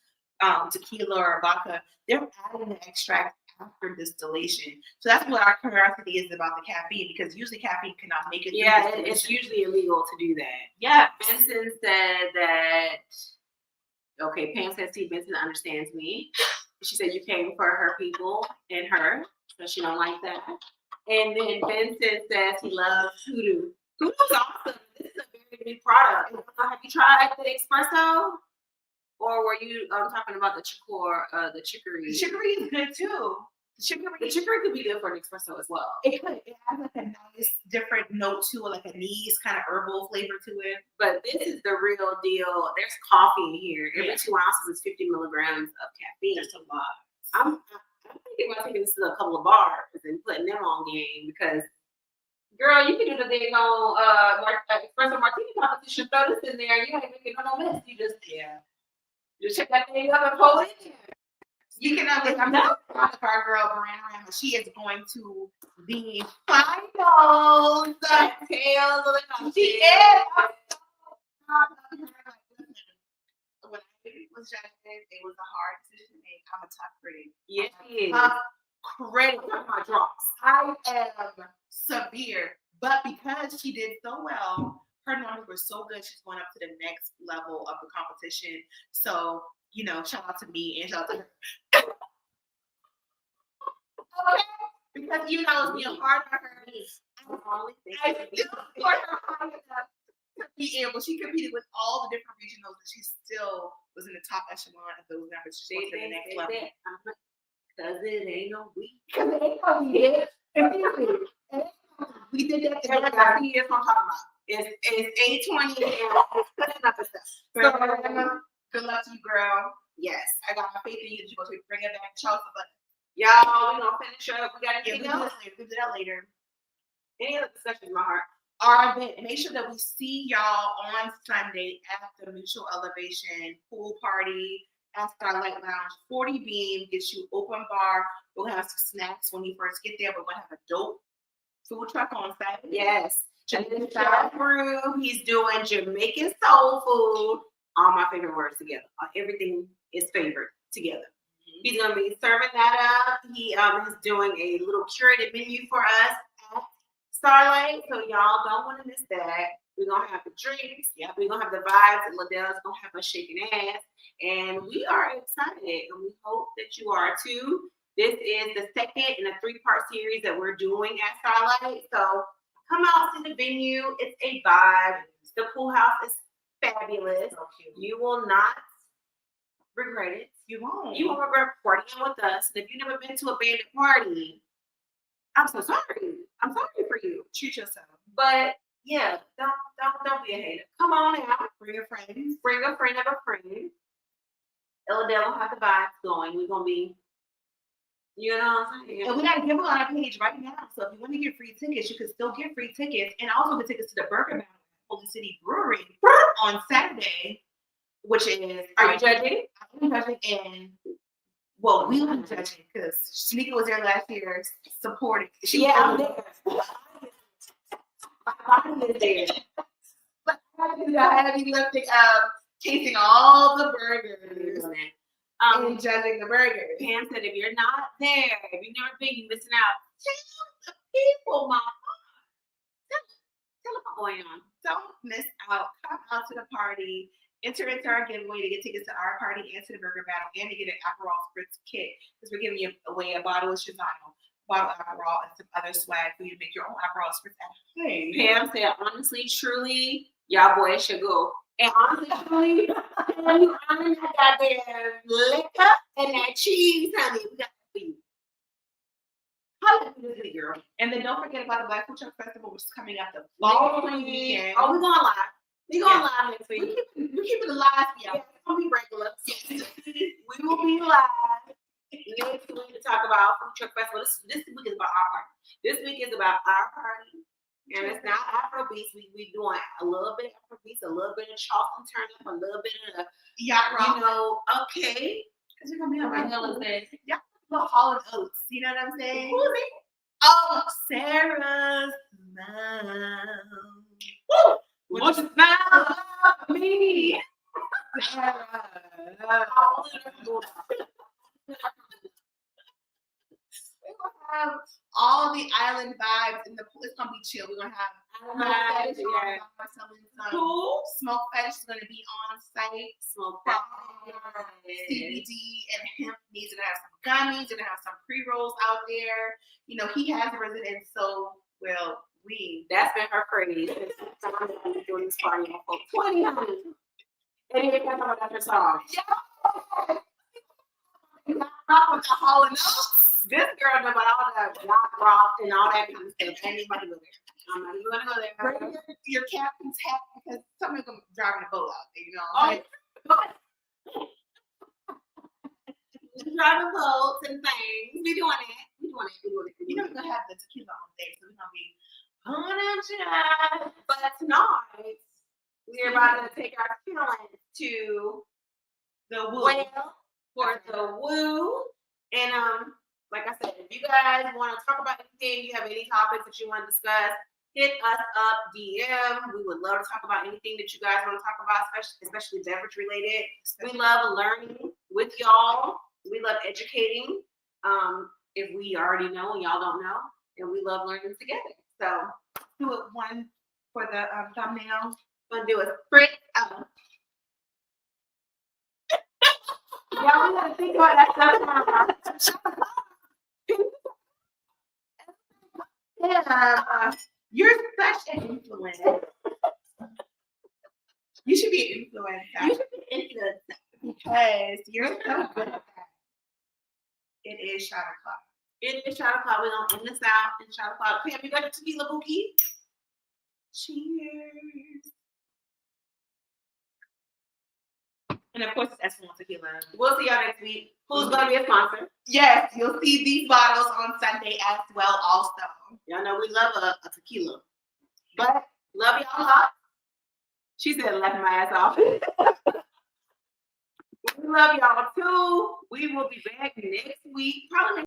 tequila or vodka, they're adding the extract after distillation. So that's what our curiosity is about the caffeine, because usually caffeine cannot make it. Yeah, it's usually illegal to do that. Yeah. Vincent said that, okay, Pam said, see, Vincent understands me. She said you came for her people and her, so she don't like that. And then Vincent says he loves Hoodoo. Hoodoo's awesome. This is a very good product. Have you tried the espresso? Or were you talking about the chicory? The chicory is good too. The chicory could be good for an espresso as well. It could. It has like a nice different note to it, like a anise kind of herbal flavor to it. But this is the real deal. There's coffee in here. Every 2 ounces is 50 milligrams of caffeine. That's a lot. I'm thinking about taking this to a couple of bars and putting them on game, because girl, you can do the thing on espresso martini competition. Throw this in there. You ain't making no mess. You just check that thing up and pull it in. You can I'm not proud of our girl Baranarama. She is going to the finals. Tails of the She is. When I was judging, it was a hard decision to make. I'm a tough critic. Yes, she is. Tough critic. My drops. I am severe, but because she did so well, her numbers were so good, she's going up to the next level of the competition. So, shout out to me and shout out to her. Okay? Because even though I was being hard on her, I still scored her high enough to be able. She competed with all the different regionals, and she still was in the top echelon of those numbers. She went to the next level. Because it ain't no week. Because it ain't no week. We did that together. I see what I'm talking about. It's 8:20 and putting up the stuff. So, good luck to you, girl. Yes. I got my faith in you that you're going to bring it back. Chelsea, but y'all, we're going to finish up. We got to we'll do that later. Any other discussions, my heart? our event. Make sure that we see y'all on Sunday at the Mutual Elevation pool party at Starlight Lounge. 40 Beam gets you open bar. We'll have some snacks when you first get there. We're going to have a dope food truck on Saturday. Yes. Jamaican Chef Rube, he's doing Jamaican soul food. All my favorite words together. Everything is favorite together. He's gonna be serving that up. He is doing a little curated menu for us at Starlight, so y'all don't want to miss that. We're gonna have the drinks. Yeah, we're gonna have the vibes, and Liddell's gonna have us shaking ass, and we are excited, and we hope that you are too. This is the second in a 3-part series that we're doing at Starlight, so come out to the venue. It's a vibe. The pool house is fabulous. So you will not regret it. You won't. You won't regret partying with us. And if you've never been to a bandit party, I'm so sorry. I'm sorry for you. Treat yourself. But yeah, don't be a hater. Come on out. Bring your friends. Bring a friend of a friend. Elladale will have the vibes going. We're gonna be, you know what I'm saying? And we got a giveaway on our page right now. So if you want to get free tickets, you can still get free tickets, and also the tickets to the Burger Battle at Holy City Brewery on Saturday, which is. Are you judging? I'm judging, and well, we were judging because Shanika was there last year, supporting. I'm there. My body is there. I had to be lifting tasting all the burgers and judging the burgers. Pam said, if you're not there, if you've never been, you're missing out. Tell the people, Mama. Tell them what's going on. Don't miss out. Come out to the party. Enter into our giveaway to get tickets to our party and to the Burger Battle and to get an Aperol Spritz kit because we're giving you away a bottle of Shazano, a bottle of Aperol, and some other swag for you to make your own Aperol Spritz at home. Pam said, honestly, truly, y'all boys should go. And honestly, truly, when you earn that goddamn liquor and that cheese, honey, we got to be. How do this girl? And then don't forget about the Black Food Truck Festival, which is coming up the following weekend. Oh, we're going live. We're going live next week. We're keeping it live. Yeah, it's going to be regular. We will be live next week to talk about Food Truck Festival. This week is about our party. This week is about our party. And it's not Afrobeats. We doing a little bit of Afrobeats, a little bit of Charleston turn up, a little bit of yacht rock. You know, okay. Because we're gonna be on my Holiday. Yeah, the Hall and Oates. You know what I'm saying? Who is it? Oh, Sarah's mom. Woo! What's the smile of me? Sarah. We're gonna have all the island vibes in the pool. It's gonna be chill. We're gonna have Cool. Smoke Fetish is gonna be on site. Smoke CBD and hemp needs to have some gummies, and have some pre-rolls out there. You know, he has a residence, so well, that's been her phrase. Doing this party on 20. And then talk about that song. Yeah. Not with the Hall and Oates. This girl know about all that rock and all that kind of stuff. Anybody go there? I'm not even gonna go there. Bring your captain's hat because some of them driving a boat out there, you know. Driving boats and things. We doing it. You know, we're gonna have the tequila on there, so we're gonna be on a job. But tonight we're about to take our talent to the Woo. For the Woo. And like I said, if you guys want to talk about anything, you have any topics that you want to discuss, hit us up, DM. We would love to talk about anything that you guys want to talk about, especially beverage related. We love learning with y'all. We love educating. If we already know and y'all don't know, and we love learning together. So do it one for the thumbnail. Gonna do a sprint. Y'all, we gotta think about that stuff. Yeah, you're such an influencer. You should be an influencer. You should be an influencer because you're so good at that. It is shot o'clock. It is shot o'clock. We're gonna end this out in shot o'clock. Pam, you got your tequila bookie? Cheers. And of course, it's S1 tequila. We'll see y'all next week. Who's gonna be a sponsor? Yes, you'll see these bottles on Sunday as well. Also, y'all know we love a tequila. But love y'all lot. She said, left my ass off. We love y'all too. We will be back next week. Probably